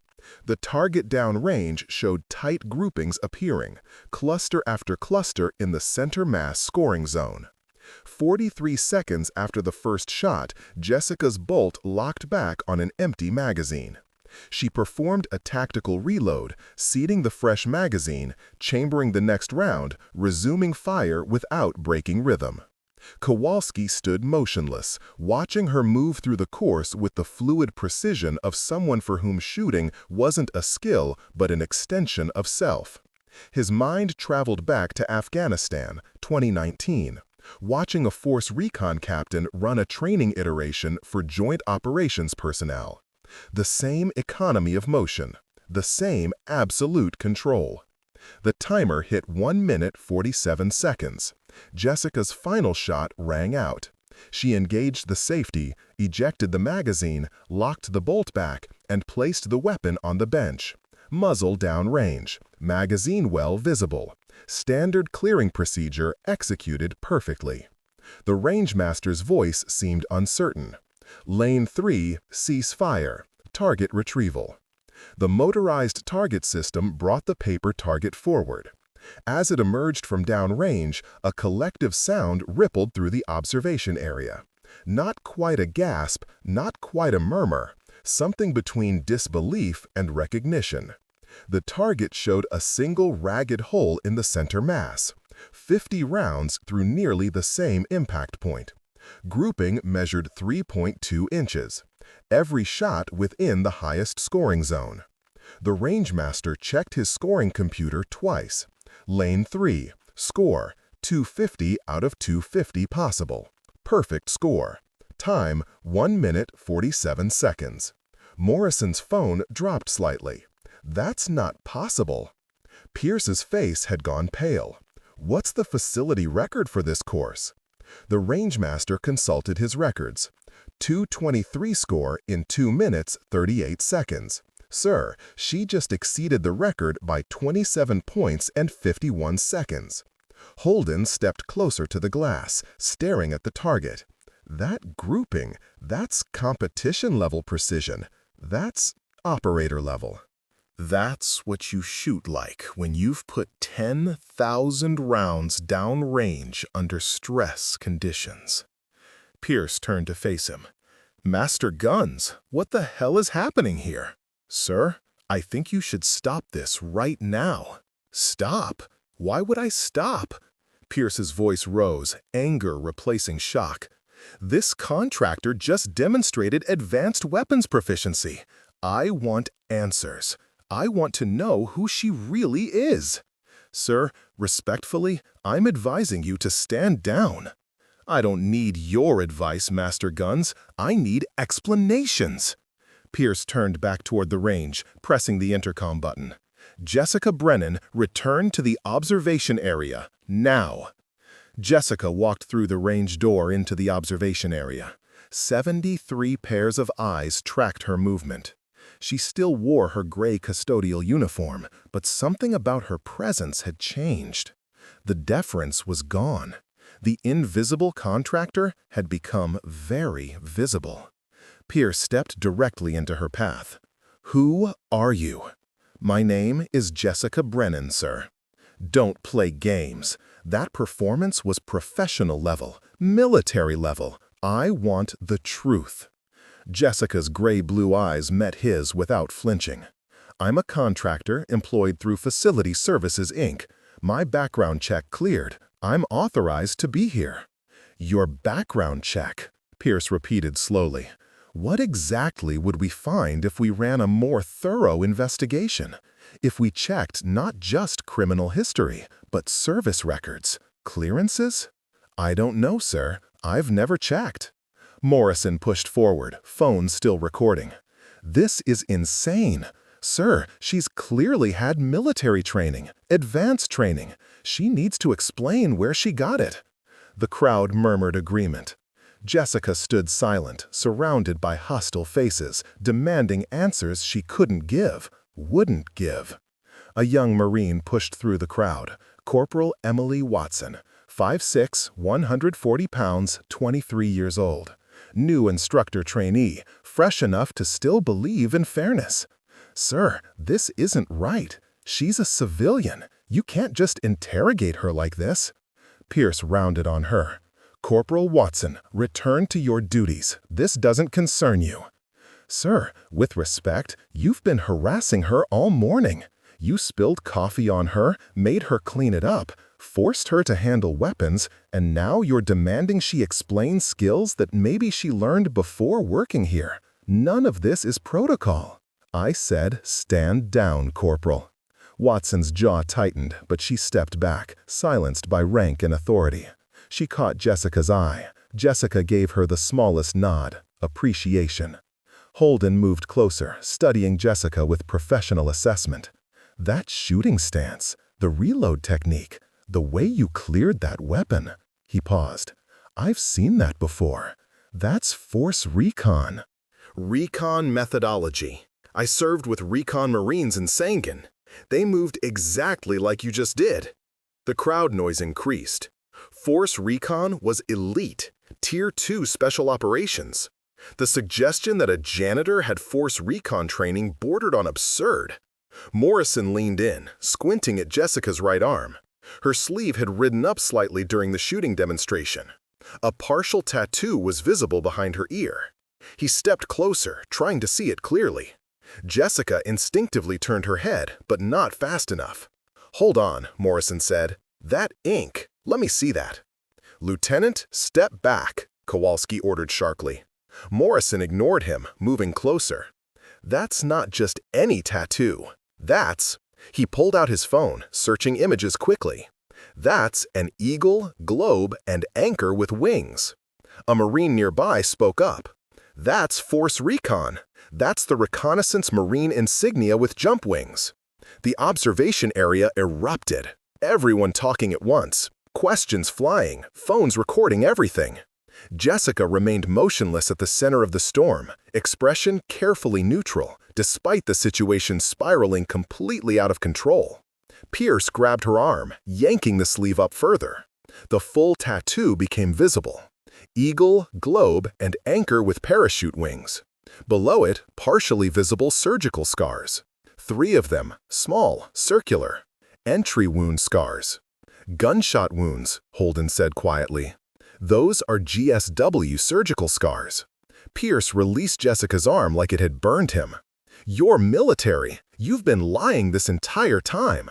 The target downrange showed tight groupings appearing, cluster after cluster in the center mass scoring zone. 43 seconds after the first shot, Jessica's bolt locked back on an empty magazine. She performed a tactical reload, seating the fresh magazine, chambering the next round, resuming fire without breaking rhythm. Kowalski stood motionless, watching her move through the course with the fluid precision of someone for whom shooting wasn't a skill but an extension of self. His mind traveled back to Afghanistan, 2019, watching a Force Recon captain run a training iteration for Joint Operations personnel. The same economy of motion, the same absolute control. The timer hit 1 minute 47 seconds. Jessica's final shot rang out. She engaged the safety, ejected the magazine, locked the bolt back, and placed the weapon on the bench. Muzzle downrange, magazine well visible. Standard clearing procedure executed perfectly. The rangemaster's voice seemed uncertain. Lane 3, cease fire. Target retrieval. The motorized target system brought the paper target forward. As it emerged from downrange, a collective sound rippled through the observation area. Not quite a gasp, not quite a murmur, something between disbelief and recognition. The target showed a single ragged hole in the center mass, 50 rounds through nearly the same impact point. Grouping measured 3.2 inches. Every shot within the highest scoring zone. The rangemaster checked his scoring computer twice. Lane 3, score, 250 out of 250 possible. Perfect score. Time, 1 minute 47 seconds. Morrison's phone dropped slightly. That's not possible. Pierce's face had gone pale. What's the facility record for this course? The rangemaster consulted his records. 223 score in 2 minutes 38 seconds. Sir, she just exceeded the record by 27 points and 51 seconds. Holden stepped closer to the glass, staring at the target. That grouping, that's competition-level precision. That's operator level. That's what you shoot like when you've put 10,000 rounds downrange under stress conditions. Pierce turned to face him. Master Guns, what the hell is happening here? Sir, I think you should stop this right now. Stop? Why would I stop? Pierce's voice rose, anger replacing shock. This contractor just demonstrated advanced weapons proficiency. I want answers. I want to know who she really is. Sir, respectfully, I'm advising you to stand down. I don't need your advice, Master Guns. I need explanations. Pierce turned back toward the range, pressing the intercom button. Jessica Brennan, return to the observation area, now. Jessica walked through the range door into the observation area. 73 pairs of eyes tracked her movement. She still wore her gray custodial uniform, but something about her presence had changed. The deference was gone. The invisible contractor had become very visible. Pierce stepped directly into her path. Who are you? My name is Jessica Brennan, sir. Don't play games. That performance was professional level, military level. I want the truth. Jessica's gray-blue eyes met his without flinching. I'm a contractor employed through Facility Services, Inc. My background check cleared. I'm authorized to be here. Your background check, Pierce repeated slowly. What exactly would we find if we ran a more thorough investigation? If we checked not just criminal history, but service records, clearances? I don't know, sir. I've never checked. Morrison pushed forward, phone still recording. This is insane. Sir, she's clearly had military training, advanced training. She needs to explain where she got it. The crowd murmured agreement. Jessica stood silent, surrounded by hostile faces, demanding answers she couldn't give, wouldn't give. A young Marine pushed through the crowd, Corporal Emily Watson, 5'6", 140 pounds, 23 years old. New instructor trainee, fresh enough to still believe in fairness. "Sir, this isn't right. She's a civilian. You can't just interrogate her like this." Pierce rounded on her. "Corporal Watson, return to your duties. This doesn't concern you." "Sir, with respect, you've been harassing her all morning. You spilled coffee on her, made her clean it up, forced her to handle weapons, and now you're demanding she explain skills that maybe she learned before working here. None of this is protocol." I said, "Stand down, Corporal." Watson's jaw tightened, but she stepped back, silenced by rank and authority. She caught Jessica's eye. Jessica gave her the smallest nod, appreciation. Holden moved closer, studying Jessica with professional assessment. "That shooting stance, the reload technique, the way you cleared that weapon." He paused. "I've seen that before. That's force recon." Recon methodology. I served with recon Marines in Sangan. They moved exactly like you just did. The crowd noise increased. Force recon was elite, Tier 2 special operations. The suggestion that a janitor had force recon training bordered on absurd. Morrison leaned in, squinting at Jessica's right arm. Her sleeve had ridden up slightly during the shooting demonstration. A partial tattoo was visible behind her ear. He stepped closer, trying to see it clearly. Jessica instinctively turned her head, but not fast enough. "Hold on," Morrison said. "That ink, let me see that." "Lieutenant, step back," Kowalski ordered sharply. Morrison ignored him, moving closer. "That's not just any tattoo. That's—" He pulled out his phone, searching images quickly. "That's an eagle, globe, and anchor with wings." A Marine nearby spoke up. "That's force recon. That's the reconnaissance Marine insignia with jump wings." The observation area erupted. Everyone talking at once, questions flying, phones recording everything. Jessica remained motionless at the center of the storm, expression carefully neutral, despite the situation spiraling completely out of control. Pierce grabbed her arm, yanking the sleeve up further. The full tattoo became visible. Eagle, globe, and anchor with parachute wings. Below it, partially visible surgical scars. 3 of them, small, circular. Entry wound scars. "Gunshot wounds," Holden said quietly. "Those are GSW surgical scars." Pierce released Jessica's arm like it had burned him. "You're military. You've been lying this entire time."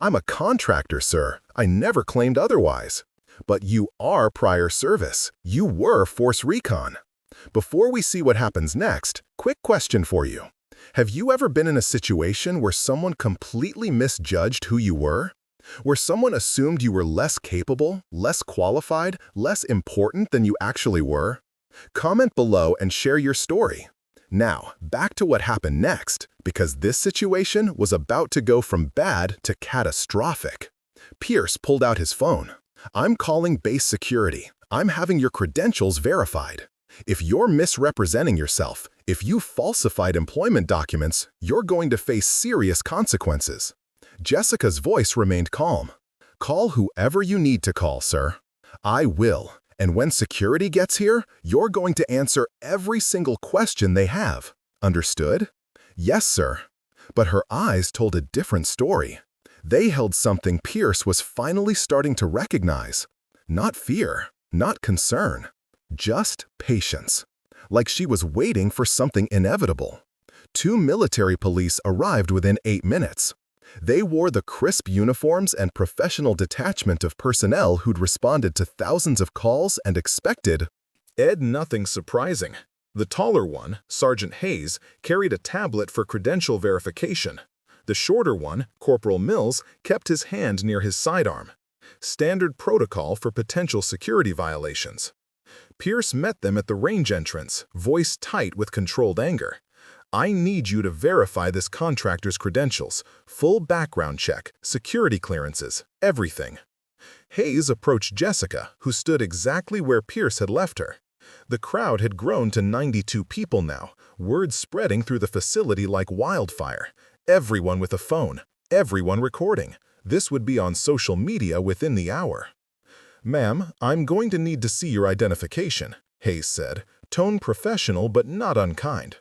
"I'm a contractor, sir. I never claimed otherwise." "But you are prior service. You were force recon." Before we see what happens next, quick question for you. Have you ever been in a situation where someone completely misjudged who you were? Where someone assumed you were less capable, less qualified, less important than you actually were? Comment below and share your story. Now, back to what happened next, because this situation was about to go from bad to catastrophic. Pierce pulled out his phone. "I'm calling base security. I'm having your credentials verified. If you're misrepresenting yourself, if you falsified employment documents, you're going to face serious consequences." Jessica's voice remained calm. "Call whoever you need to call, sir. I will. And when security gets here, you're going to answer every single question they have. Understood?" "Yes, sir." But her eyes told a different story. They held something Pierce was finally starting to recognize. Not fear, not concern. Just patience. Like she was waiting for something inevitable. 2 military police arrived within 8 minutes. They wore the crisp uniforms and professional detachment of personnel who'd responded to thousands of calls and expected nothing surprising. The taller one, Sergeant Hayes, carried a tablet for credential verification. The shorter one, Corporal Mills, kept his hand near his sidearm. Standard protocol for potential security violations. Pierce met them at the range entrance, voice tight with controlled anger. "I need you to verify this contractor's credentials, full background check, security clearances, everything." Hayes approached Jessica, who stood exactly where Pierce had left her. The crowd had grown to 92 people now, word spreading through the facility like wildfire. Everyone with a phone, everyone recording. This would be on social media within the hour. "Ma'am, I'm going to need to see your identification," Hayes said, tone professional but not unkind.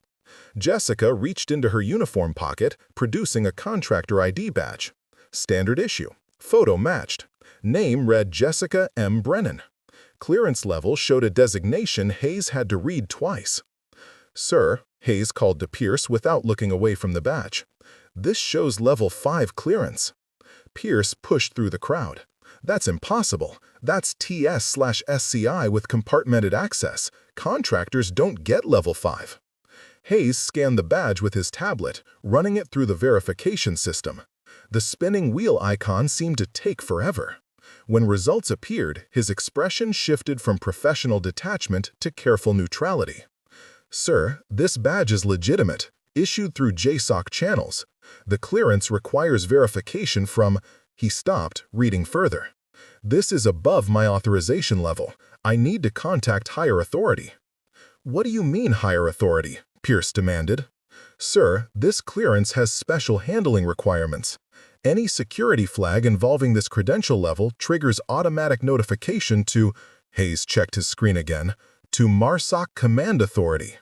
Jessica reached into her uniform pocket, producing a contractor ID badge. Standard issue. Photo matched. Name read Jessica M. Brennan. Clearance level showed a designation Hayes had to read twice. "Sir," Hayes called to Pierce without looking away from the badge. "This shows level 5 clearance." Pierce pushed through the crowd. "That's impossible. That's TS/SCI with compartmented access. Contractors don't get level 5. Hayes scanned the badge with his tablet, running it through the verification system. The spinning wheel icon seemed to take forever. When results appeared, his expression shifted from professional detachment to careful neutrality. "Sir, this badge is legitimate, issued through JSOC channels. The clearance requires verification from—" He stopped, reading further. "This is above my authorization level. I need to contact higher authority." "What do you mean, higher authority?" Pierce demanded. "Sir, this clearance has special handling requirements. Any security flag involving this credential level triggers automatic notification to—" Hayes checked his screen again, "to MARSOC Command Authority."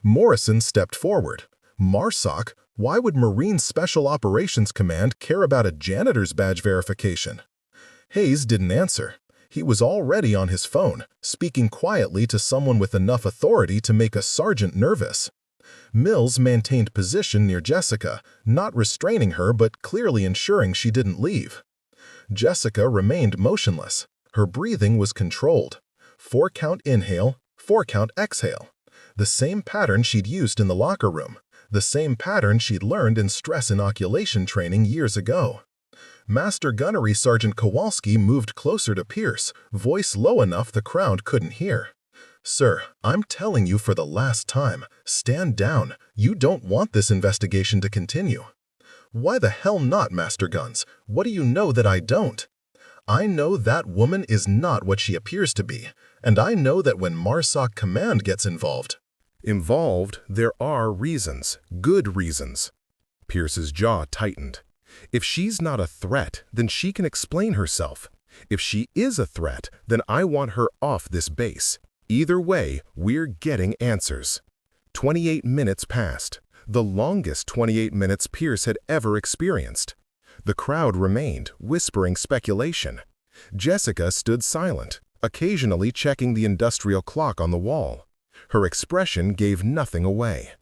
Morrison stepped forward. "MARSOC? Why would Marine Special Operations Command care about a janitor's badge verification?" Hayes didn't answer. He was already on his phone, speaking quietly to someone with enough authority to make a sergeant nervous. Mills maintained position near Jessica, not restraining her but clearly ensuring she didn't leave. Jessica remained motionless. Her breathing was controlled. 4-count inhale, 4-count exhale. The same pattern she'd used in the locker room. The same pattern she'd learned in stress inoculation training years ago. Master Gunnery Sergeant Kowalski moved closer to Pierce, voice low enough the crowd couldn't hear. "Sir, I'm telling you for the last time, stand down. You don't want this investigation to continue." "Why the hell not, Master Guns? What do you know that I don't?" "I know that woman is not what she appears to be, and I know that when MARSOC Command gets involved—" Involved, there are reasons, good reasons. Pierce's jaw tightened. If she's not a threat, then she can explain herself. If she is a threat, then I want her off this base. Either way, we're getting answers. 28 minutes passed, the longest 28 minutes Pierce had ever experienced. The crowd remained, whispering speculation. Jessica stood silent, occasionally checking the industrial clock on the wall. Her expression gave nothing away.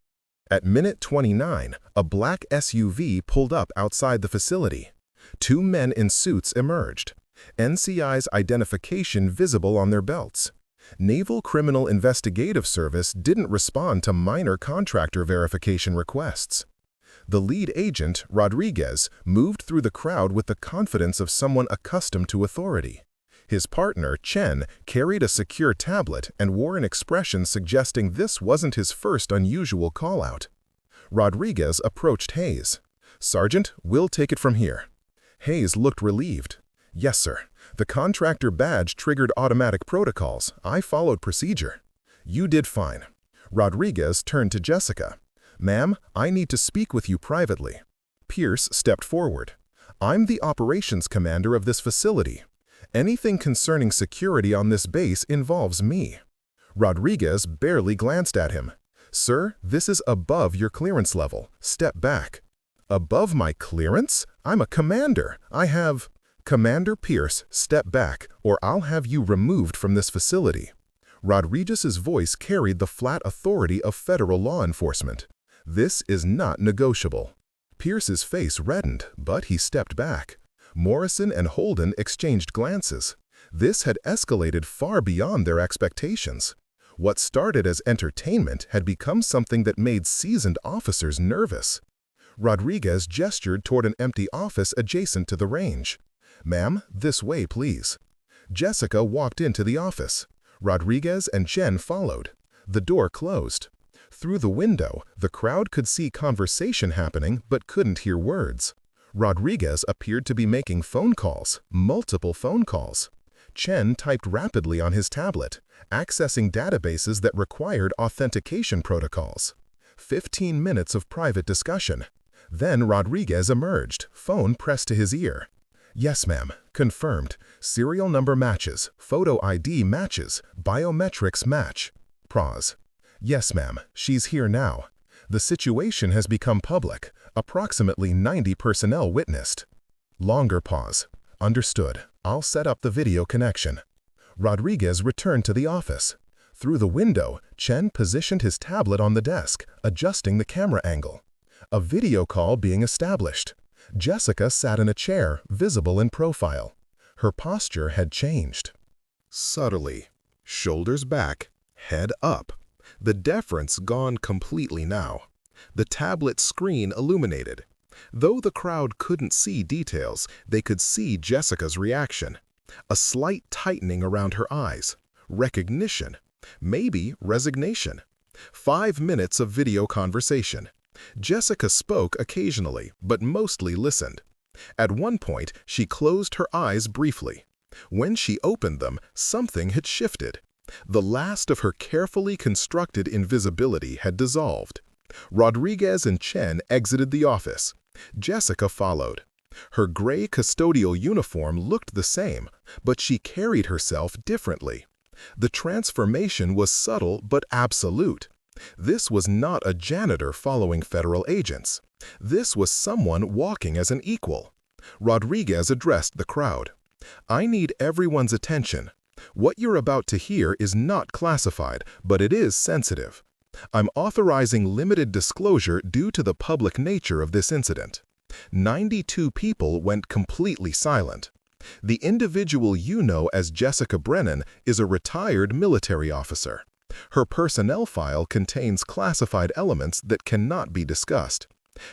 At minute 29, a black SUV pulled up outside the facility. 2 men in suits emerged. NCI's identification visible on their belts. Naval Criminal Investigative Service didn't respond to minor contractor verification requests. The lead agent, Rodriguez, moved through the crowd with the confidence of someone accustomed to authority. His partner, Chen, carried a secure tablet and wore an expression suggesting this wasn't his first unusual call-out. Rodriguez approached Hayes. "Sergeant, we'll take it from here." Hayes looked relieved. "Yes, sir. The contractor badge triggered automatic protocols. I followed procedure." "You did fine." Rodriguez turned to Jessica. "Ma'am, I need to speak with you privately." Pierce stepped forward. "I'm the operations commander of this facility. Anything concerning security on this base involves me." Rodriguez barely glanced at him. "Sir, this is above your clearance level. Step back." "Above my clearance? I'm a commander. I have—" "Commander Pierce, step back, or I'll have you removed from this facility." Rodriguez's voice carried the flat authority of federal law enforcement. "This is not negotiable." Pierce's face reddened, but he stepped back. Morrison and Holden exchanged glances. This had escalated far beyond their expectations. What started as entertainment had become something that made seasoned officers nervous. Rodriguez gestured toward an empty office adjacent to the range. "Ma'am, this way, please." Jessica walked into the office. Rodriguez and Chen followed. The door closed. Through the window, the crowd could see conversation happening but couldn't hear words. Rodriguez appeared to be making phone calls, multiple phone calls. Chen typed rapidly on his tablet, accessing databases that required authentication protocols. 15 minutes of private discussion. Then Rodriguez emerged, phone pressed to his ear. "Yes, ma'am. Confirmed. Serial number matches, photo ID matches, biometrics match." Pause. "Yes, ma'am. She's here now." The situation has become public. Approximately 90 personnel witnessed. Longer pause. Understood. I'll set up the video connection. Rodriguez returned to the office. Through the window, Chen positioned his tablet on the desk, adjusting the camera angle. A video call being established. Jessica sat in a chair, visible in profile. Her posture had changed. Subtly, shoulders back, head up. The deference gone completely now. The tablet screen illuminated. Though the crowd couldn't see details, they could see Jessica's reaction. A slight tightening around her eyes. Recognition. Maybe resignation. 5 minutes of video conversation. Jessica spoke occasionally, but mostly listened. At one point, she closed her eyes briefly. When she opened them, something had shifted. The last of her carefully constructed invisibility had dissolved. Rodriguez and Chen exited the office. Jessica followed. Her gray custodial uniform looked the same, but she carried herself differently. The transformation was subtle but absolute. This was not a janitor following federal agents. This was someone walking as an equal. Rodriguez addressed the crowd. "I need everyone's attention. What you're about to hear is not classified, but it is sensitive. I'm authorizing limited disclosure due to the public nature of this incident." 92 people went completely silent. The individual you know as Jessica Brennan is a retired military officer. Her personnel file contains classified elements that cannot be discussed.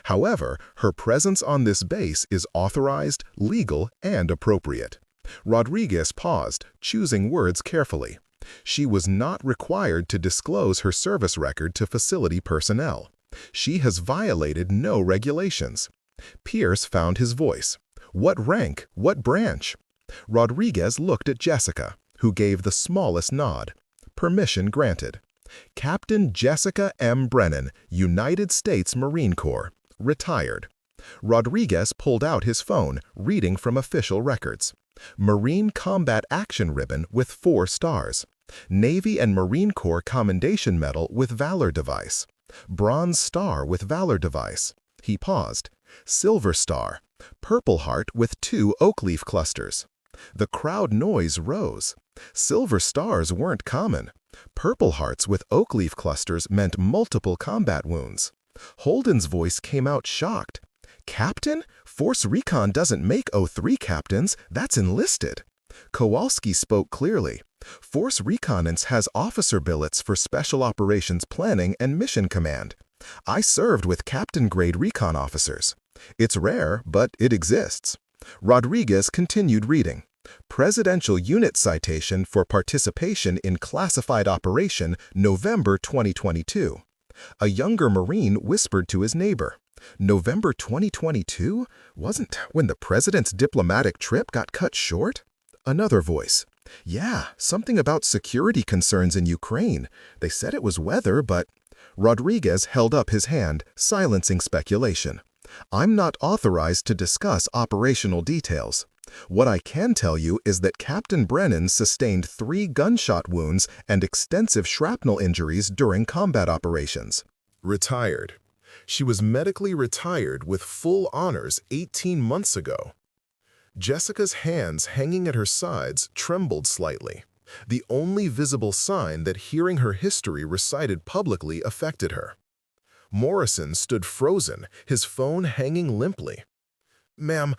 However, her presence on this base is authorized, legal, and appropriate. Rodriguez paused, choosing words carefully. She was not required to disclose her service record to facility personnel. She has violated no regulations. Pierce found his voice. What rank? What branch? Rodriguez looked at Jessica, who gave the smallest nod. Permission granted. Captain Jessica M. Brennan, United States Marine Corps, retired. Rodriguez pulled out his phone, reading from official records. Marine Combat Action Ribbon with 4 stars. Navy and Marine Corps Commendation Medal with Valor Device. Bronze Star with Valor Device. He paused. Silver Star. Purple Heart with 2 oak leaf clusters. The crowd noise rose. Silver stars weren't common. Purple Hearts with oak leaf clusters meant multiple combat wounds. Holden's voice came out shocked. "Captain? Force Recon doesn't make O3 captains, that's enlisted." Kowalski spoke clearly. "Force Reconnaissance has officer billets for Special Operations Planning and Mission Command. I served with captain-grade recon officers. It's rare, but it exists." Rodriguez continued reading. Presidential Unit Citation for Participation in Classified Operation, November 2022. A younger Marine whispered to his neighbor, "November 2022? Wasn't when the president's diplomatic trip got cut short?" Another voice, "Yeah, something about security concerns in Ukraine. They said it was weather, but..." Rodriguez held up his hand, silencing speculation. "I'm not authorized to discuss operational details. What I can tell you is that Captain Brennan sustained 3 gunshot wounds and extensive shrapnel injuries during combat operations." Retired. She was medically retired with full honors 18 months ago. Jessica's hands hanging at her sides trembled slightly, the only visible sign that hearing her history recited publicly affected her. Morrison stood frozen, his phone hanging limply. "Ma'am,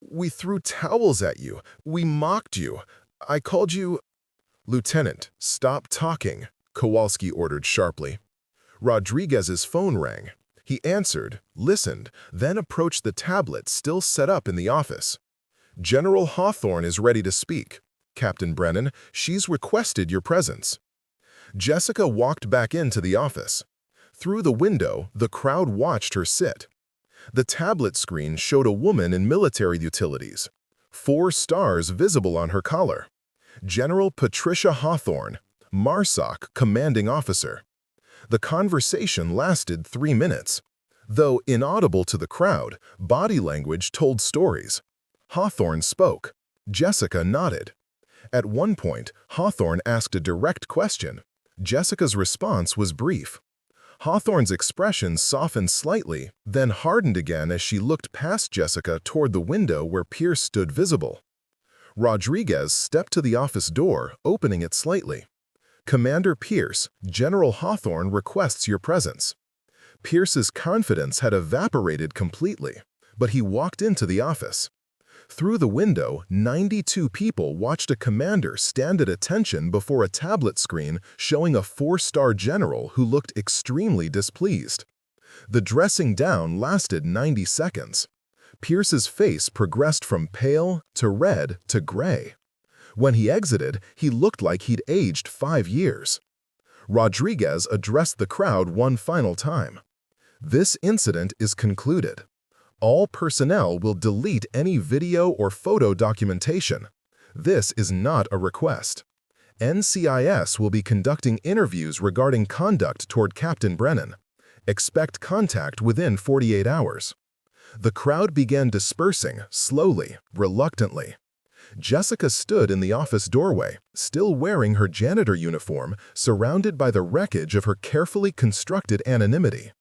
we threw towels at you. We mocked you. I called you—" "Lieutenant, stop talking," Kowalski ordered sharply. Rodriguez's phone rang. He answered, listened, then approached the tablet still set up in the office. "General Hawthorne is ready to speak. Captain Brennan, she's requested your presence." Jessica walked back into the office. Through the window, the crowd watched her sit. The tablet screen showed a woman in military utilities. 4 stars visible on her collar. General Patricia Hawthorne, MARSOC commanding officer. The conversation lasted 3 minutes. Though inaudible to the crowd, body language told stories. Hawthorne spoke. Jessica nodded. At one point, Hawthorne asked a direct question. Jessica's response was brief. Hawthorne's expression softened slightly, then hardened again as she looked past Jessica toward the window where Pierce stood visible. Rodriguez stepped to the office door, opening it slightly. "Commander Pierce, General Hawthorne requests your presence." Pierce's confidence had evaporated completely, but he walked into the office. Through the window, 92 people watched a commander stand at attention before a tablet screen showing a 4-star general who looked extremely displeased. The dressing down lasted 90 seconds. Pierce's face progressed from pale to red to gray. When he exited, he looked like he'd aged 5 years. Rodriguez addressed the crowd one final time. "This incident is concluded. All personnel will delete any video or photo documentation. This is not a request. NCIS will be conducting interviews regarding conduct toward Captain Brennan. Expect contact within 48 hours." The crowd began dispersing, slowly, reluctantly. Jessica stood in the office doorway, still wearing her janitor uniform, surrounded by the wreckage of her carefully constructed anonymity.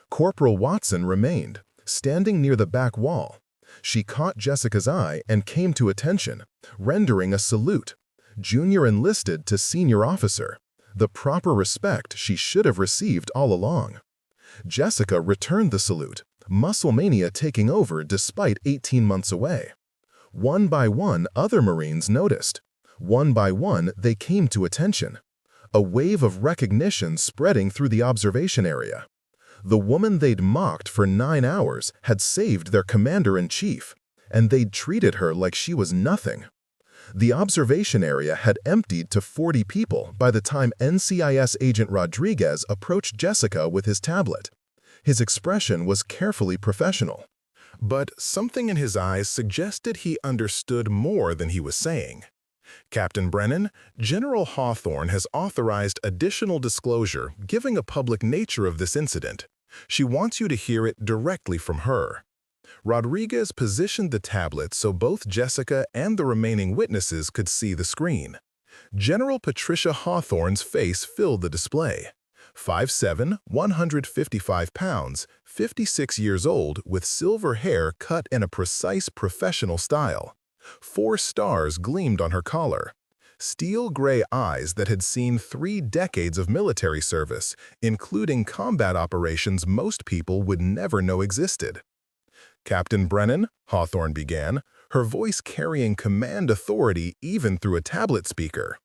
Corporal Watson remained, standing near the back wall. She caught Jessica's eye and came to attention, rendering a salute. Junior enlisted to senior officer, the proper respect she should have received all along. Jessica returned the salute, muscle mania taking over despite 18 months away. One by one, other Marines noticed. One by one, they came to attention. A wave of recognition spreading through the observation area. The woman they'd mocked for 9 hours had saved their commander-in-chief, and they'd treated her like she was nothing. The observation area had emptied to 40 people by the time NCIS agent Rodriguez approached Jessica with his tablet. His expression was carefully professional, but something in his eyes suggested he understood more than he was saying. "Captain Brennan, General Hawthorne has authorized additional disclosure giving a public nature of this incident. She wants you to hear it directly from her." Rodriguez positioned the tablet so both Jessica and the remaining witnesses could see the screen. General Patricia Hawthorne's face filled the display. 5'7", 155 pounds, 56 years old, with silver hair cut in a precise professional style. 4 stars gleamed on her collar. Steel gray eyes that had seen 3 decades of military service, including combat operations most people would never know existed. "Captain Brennan," Hawthorne began, her voice carrying command authority even through a tablet speaker.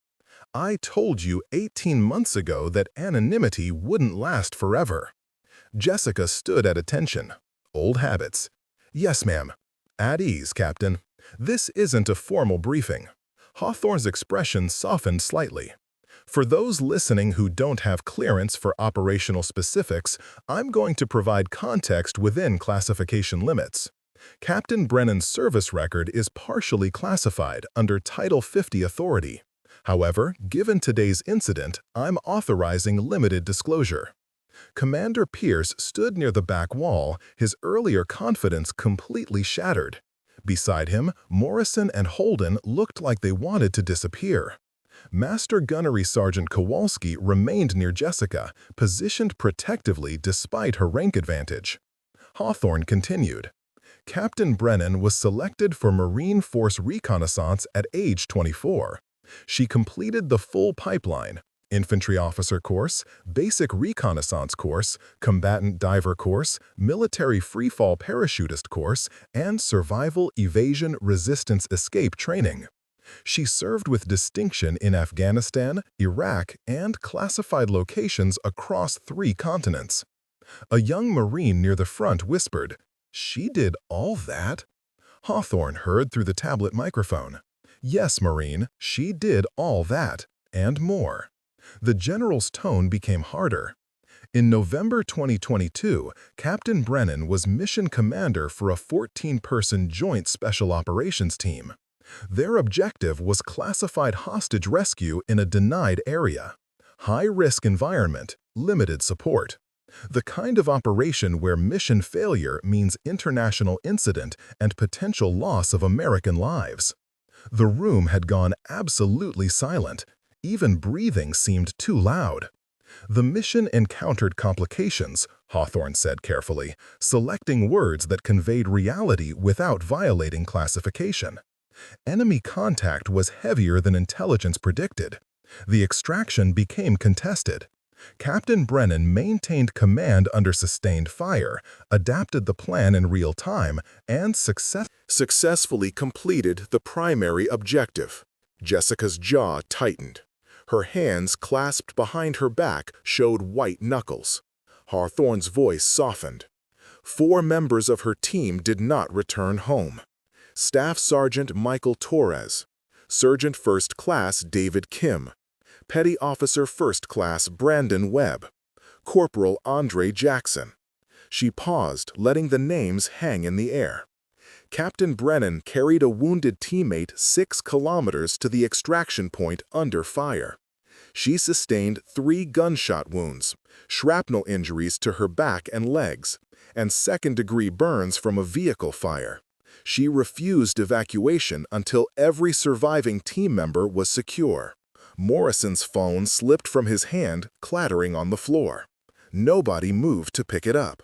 "I told you 18 months ago that anonymity wouldn't last forever." Jessica stood at attention. Old habits. "Yes, ma'am." "At ease, Captain. This isn't a formal briefing." Hawthorne's expression softened slightly. "For those listening who don't have clearance for operational specifics, I'm going to provide context within classification limits. Captain Brennan's service record is partially classified under Title 50 authority. However, given today's incident, I'm authorizing limited disclosure." Commander Pierce stood near the back wall, his earlier confidence completely shattered. Beside him, Morrison and Holden looked like they wanted to disappear. Master Gunnery Sergeant Kowalski remained near Jessica, positioned protectively despite her rank advantage. Hawthorne continued. "Captain Brennan was selected for Marine Force Reconnaissance at age 24. She completed the full pipeline: infantry officer course, basic reconnaissance course, combatant diver course, military freefall parachutist course, and survival, evasion, resistance, escape training. She served with distinction in Afghanistan, Iraq, and classified locations across 3 continents." A young Marine near the front whispered, "She did all that?" Hawthorne heard through the tablet microphone. "Yes, Marine, she did all that, and more." The general's tone became harder. In November 2022, Captain Brennan was mission commander for a 14-person Joint Special Operations team. Their objective was classified hostage rescue in a denied area. High-risk environment, limited support. The kind of operation where mission failure means international incident and potential loss of American lives. The room had gone absolutely silent. Even breathing seemed too loud. The mission encountered complications, Hawthorne said carefully, selecting words that conveyed reality without violating classification. Enemy contact was heavier than intelligence predicted. The extraction became contested. Captain Brennan maintained command under sustained fire, adapted the plan in real time, and successfully completed the primary objective. Jessica's jaw tightened. Her hands clasped behind her back showed white knuckles. Hawthorne's voice softened. 4 members of her team did not return home. Staff Sergeant Michael Torres, Sergeant First Class David Kim, Petty Officer First Class Brandon Webb, Corporal Andre Jackson. She paused, letting the names hang in the air. Captain Brennan carried a wounded teammate 6 kilometers to the extraction point under fire. She sustained 3 gunshot wounds, shrapnel injuries to her back and legs, and second-degree burns from a vehicle fire. She refused evacuation until every surviving team member was secure. Morrison's phone slipped from his hand, clattering on the floor. Nobody moved to pick it up.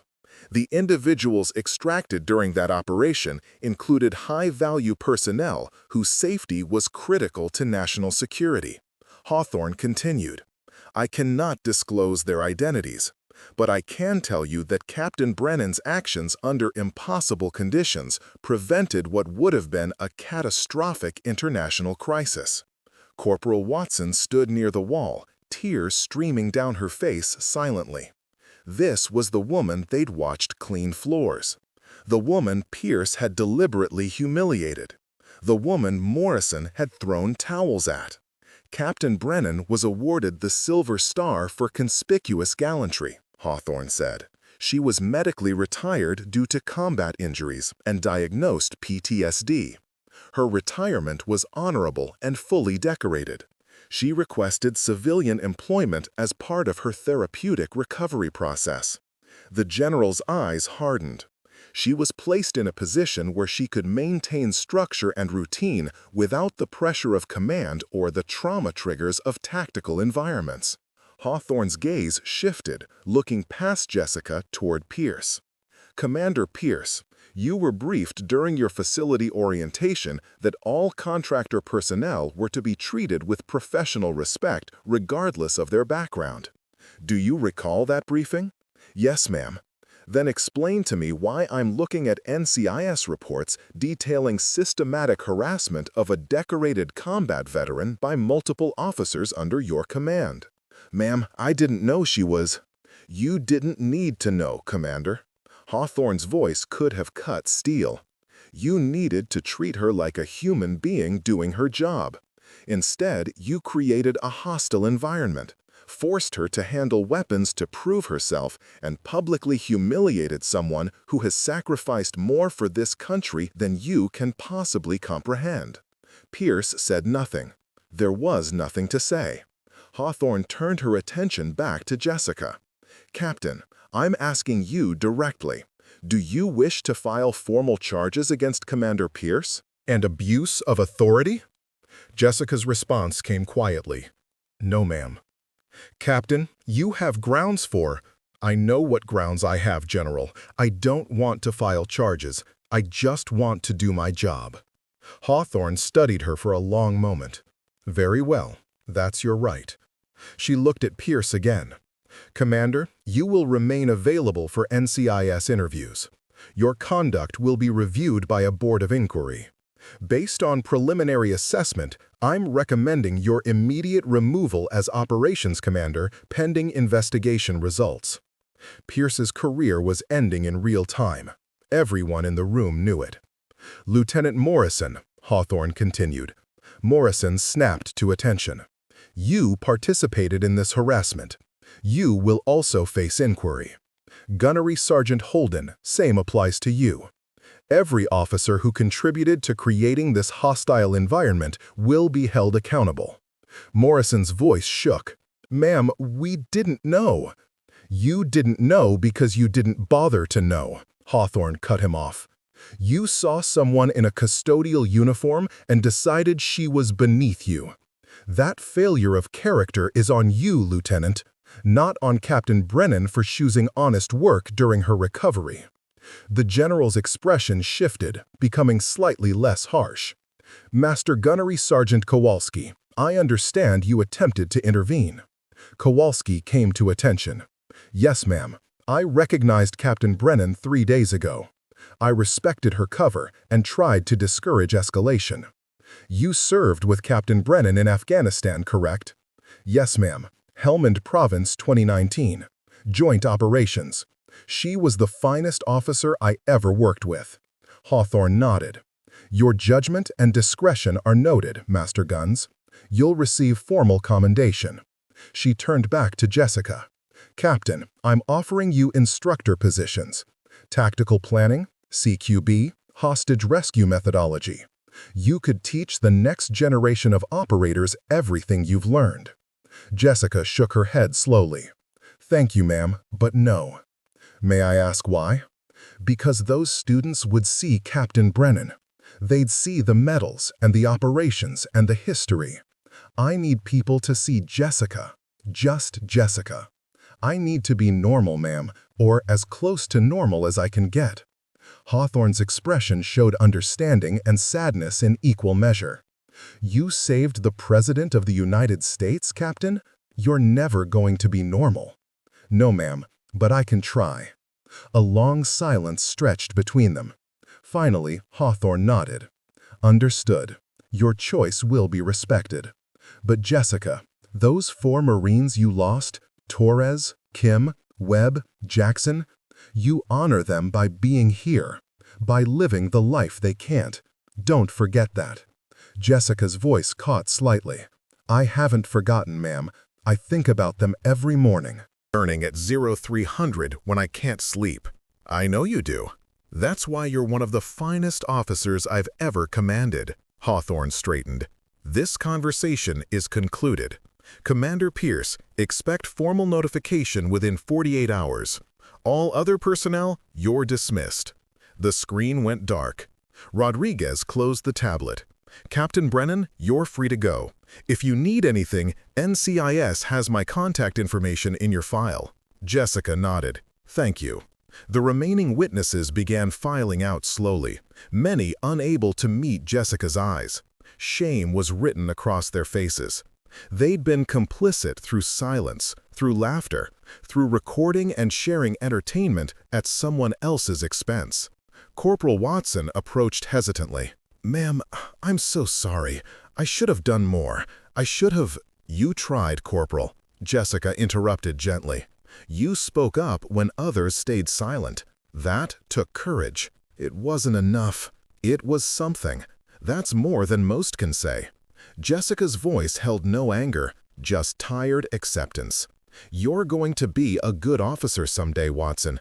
The individuals extracted during that operation included high-value personnel whose safety was critical to national security. Hawthorne continued, "I cannot disclose their identities, but I can tell you that Captain Brennan's actions under impossible conditions prevented what would have been a catastrophic international crisis." Corporal Watson stood near the wall, tears streaming down her face silently. This was the woman they'd watched clean floors. The woman Pierce had deliberately humiliated. The woman Morrison had thrown towels at. Captain Brennan was awarded the Silver Star for conspicuous gallantry, Hawthorne said. She was medically retired due to combat injuries and diagnosed PTSD. Her retirement was honorable and fully decorated. She requested civilian employment as part of her therapeutic recovery process. The general's eyes hardened. She was placed in a position where she could maintain structure and routine without the pressure of command or the trauma triggers of tactical environments. Hawthorne's gaze shifted, looking past Jessica toward Pierce. "Commander Pierce, you were briefed during your facility orientation that all contractor personnel were to be treated with professional respect regardless of their background. Do you recall that briefing?" "Yes, ma'am." "Then explain to me why I'm looking at NCIS reports detailing systematic harassment of a decorated combat veteran by multiple officers under your command." "Ma'am, I didn't know she was—" "You didn't need to know, Commander." Hawthorne's voice could have cut steel. "You needed to treat her like a human being doing her job. Instead, you created a hostile environment, forced her to handle weapons to prove herself, and publicly humiliated someone who has sacrificed more for this country than you can possibly comprehend." Pierce said nothing. There was nothing to say. Hawthorne turned her attention back to Jessica. "Captain, I'm asking you directly. Do you wish to file formal charges against Commander Pierce and abuse of authority?" Jessica's response came quietly. "No, ma'am." "Captain, you have grounds for—" "I know what grounds I have, General. I don't want to file charges. I just want to do my job." Hawthorne studied her for a long moment. "Very well. That's your right." She looked at Pierce again. "Commander, you will remain available for NCIS interviews. Your conduct will be reviewed by a board of inquiry. Based on preliminary assessment, I'm recommending your immediate removal as operations commander pending investigation results." Pierce's career was ending in real time. Everyone in the room knew it. "Lieutenant Morrison," Hawthorne continued. Morrison snapped to attention. "You participated in this harassment. You will also face inquiry. Gunnery Sergeant Holden, same applies to you. Every officer who contributed to creating this hostile environment will be held accountable." Morrison's voice shook. "Ma'am, we didn't know." "You didn't know because you didn't bother to know," Hawthorne cut him off. "You saw someone in a custodial uniform and decided she was beneath you. That failure of character is on you, Lieutenant. not on Captain Brennan for choosing honest work during her recovery. The general's expression shifted, becoming slightly less harsh. Master Gunnery Sergeant Kowalski, I understand you attempted to intervene. Kowalski came to attention. Yes, ma'am. I recognized Captain Brennan 3 days ago. I respected her cover and tried to discourage escalation. You served with Captain Brennan in Afghanistan, correct? Yes, ma'am. Helmand Province 2019. Joint Operations. She was the finest officer I ever worked with. Hawthorne nodded. Your judgment and discretion are noted, Master Guns. You'll receive formal commendation. She turned back to Jessica. Captain, I'm offering you instructor positions. Tactical planning, CQB, hostage rescue methodology. You could teach the next generation of operators everything you've learned. Jessica shook her head slowly. Thank you, ma'am, but no. May I ask why? Because those students would see Captain Brennan. They'd see the medals and the operations and the history. I need people to see Jessica, just Jessica. I need to be normal, ma'am, or as close to normal as I can get. Hawthorne's expression showed understanding and sadness in equal measure. You saved the President of the United States, Captain? You're never going to be normal. No, ma'am, but I can try. A long silence stretched between them. Finally, Hawthorne nodded. Understood. Your choice will be respected. But Jessica, those 4 Marines you lost, Torres, Kim, Webb, Jackson, you honor them by being here, by living the life they can't. Don't forget that. Jessica's voice caught slightly. I haven't forgotten, ma'am. I think about them every morning. Burning at 0300 when I can't sleep. I know you do. That's why you're one of the finest officers I've ever commanded. Hawthorne straightened. This conversation is concluded. Commander Pierce, expect formal notification within 48 hours. All other personnel, you're dismissed. The screen went dark. Rodriguez closed the tablet. Captain Brennan, you're free to go. If you need anything, NCIS has my contact information in your file. Jessica nodded. Thank you. The remaining witnesses began filing out slowly, many unable to meet Jessica's eyes. Shame was written across their faces. They'd been complicit through silence, through laughter, through recording and sharing entertainment at someone else's expense. Corporal Watson approached hesitantly. Ma'am, I'm so sorry. I should have done more. I should have... You tried, Corporal. Jessica interrupted gently. You spoke up when others stayed silent. That took courage. It wasn't enough. It was something. That's more than most can say. Jessica's voice held no anger, just tired acceptance. You're going to be a good officer someday, Watson.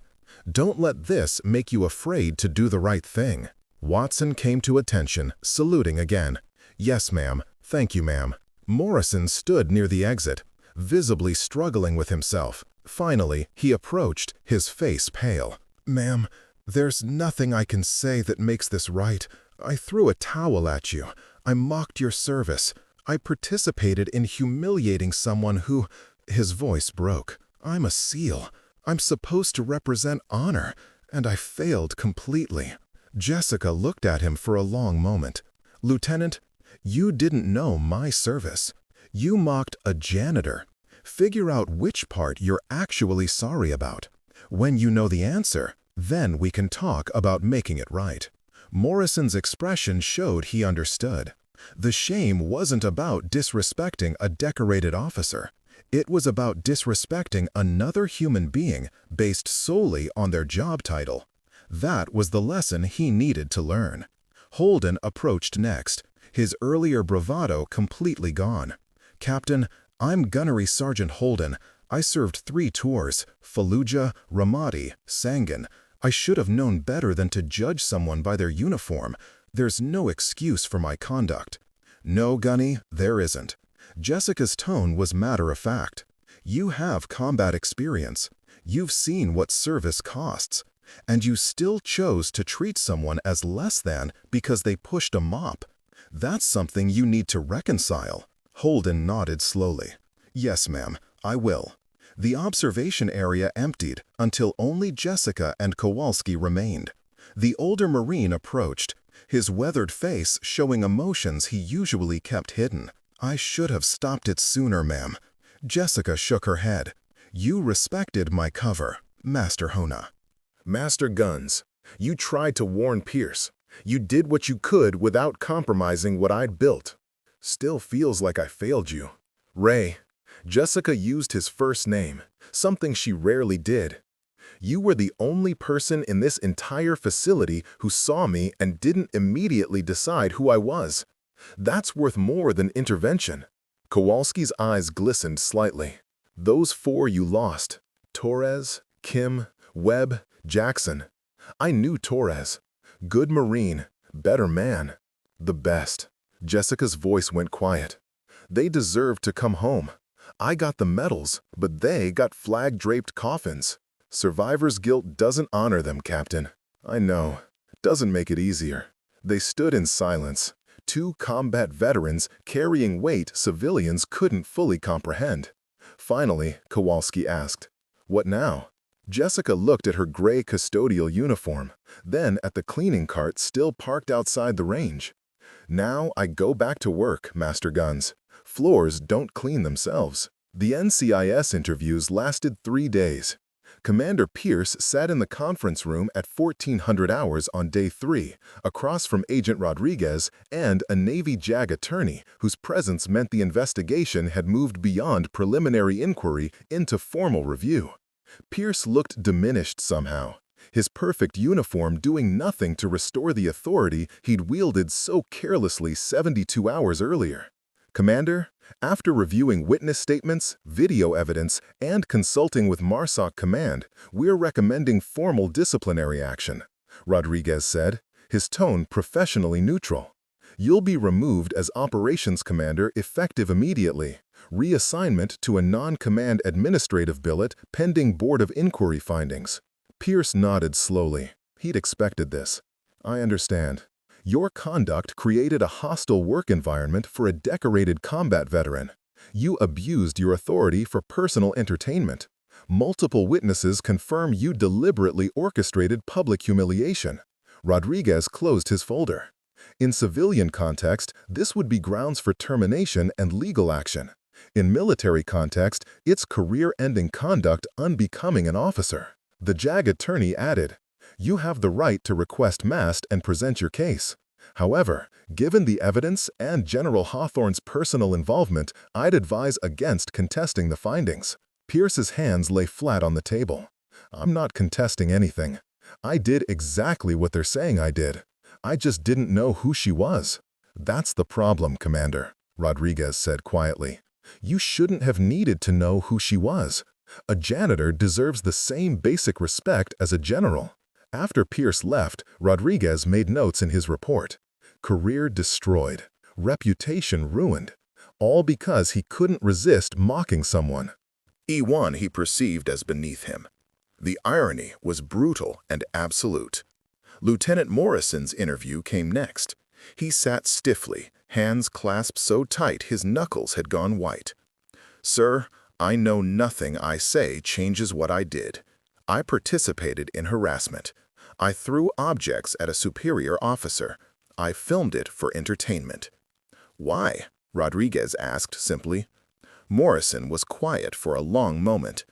Don't let this make you afraid to do the right thing. Watson came to attention, saluting again. Yes, ma'am. Thank you, ma'am. Morrison stood near the exit, visibly struggling with himself. Finally, he approached, his face pale. Ma'am, there's nothing I can say that makes this right. I threw a towel at you. I mocked your service. I participated in humiliating someone who... His voice broke. I'm a SEAL. I'm supposed to represent honor, and I failed completely. Jessica looked at him for a long moment. Lieutenant, you didn't know my service. You mocked a janitor. Figure out which part you're actually sorry about. When you know the answer, then we can talk about making it right. Morrison's expression showed he understood. The shame wasn't about disrespecting a decorated officer. It was about disrespecting another human being based solely on their job title. That was the lesson he needed to learn. Holden approached next, his earlier bravado completely gone. Captain, I'm Gunnery Sergeant Holden. I served 3 tours, Fallujah, Ramadi, Sangin. I should have known better than to judge someone by their uniform. There's no excuse for my conduct. No, Gunny, there isn't. Jessica's tone was matter-of-fact. You have combat experience. You've seen what service costs. And you still chose to treat someone as less than because they pushed a mop. That's something you need to reconcile. Holden nodded slowly. Yes, ma'am, I will. The observation area emptied until only Jessica and Kowalski remained. The older Marine approached, his weathered face showing emotions he usually kept hidden. "I should have stopped it sooner, ma'am." Jessica shook her head. "You respected my cover, Master Hona." Master Guns, you tried to warn Pierce. You did what you could without compromising what I'd built. Still feels like I failed you. Ray, Jessica used his first name, something she rarely did. You were the only person in this entire facility who saw me and didn't immediately decide who I was. That's worth more than intervention. Kowalski's eyes glistened slightly. Those four you lost, Torres, Kim, Webb, Jackson. I knew Torres. Good Marine, better man, the best. Jessica's voice went quiet. They deserved to come home. I got the medals, but they got flag-draped coffins. Survivor's guilt doesn't honor them, Captain. I know. Doesn't make it easier. They stood in silence. Two combat veterans carrying weight civilians couldn't fully comprehend. Finally, Kowalski asked, "What now?" Jessica looked at her gray custodial uniform, then at the cleaning cart still parked outside the range. "Now I go back to work, Master Guns. Floors don't clean themselves." The NCIS interviews lasted 3 days. Commander Pierce sat in the conference room at 1400 hours on day 3, across from Agent Rodriguez and a Navy JAG attorney whose presence meant the investigation had moved beyond preliminary inquiry into formal review. Pierce looked diminished somehow, his perfect uniform doing nothing to restore the authority he'd wielded so carelessly 72 hours earlier. "Commander, after reviewing witness statements, video evidence, and consulting with MARSOC Command, we're recommending formal disciplinary action," Rodriguez said, his tone professionally neutral. "You'll be removed as Operations Commander effective immediately. Reassignment to a non-command administrative billet pending Board of Inquiry findings." Pierce nodded slowly. He'd expected this. "I understand. Your conduct created a hostile work environment for a decorated combat veteran. You abused your authority for personal entertainment. Multiple witnesses confirm you deliberately orchestrated public humiliation." Rodriguez closed his folder. In civilian context, this would be grounds for termination and legal action. In military context, it's career-ending conduct unbecoming an officer. The JAG attorney added, "You have the right to request mast and present your case. However, given the evidence and General Hawthorne's personal involvement, I'd advise against contesting the findings." Pierce's hands lay flat on the table. "I'm not contesting anything. I did exactly what they're saying I did. I just didn't know who she was." "That's the problem, Commander," Rodriguez said quietly. "You shouldn't have needed to know who she was. A janitor deserves the same basic respect as a general." After Pierce left, Rodriguez made notes in his report. Career destroyed, reputation ruined, all because he couldn't resist mocking someone. E1 he perceived as beneath him. The irony was brutal and absolute. Lieutenant Morrison's interview came next. He sat stiffly, hands clasped so tight his knuckles had gone white. "Sir, I know nothing I say changes what I did. I participated in harassment. I threw objects at a superior officer. I filmed it for entertainment." "Why?" Rodriguez asked simply. Morrison was quiet for a long moment.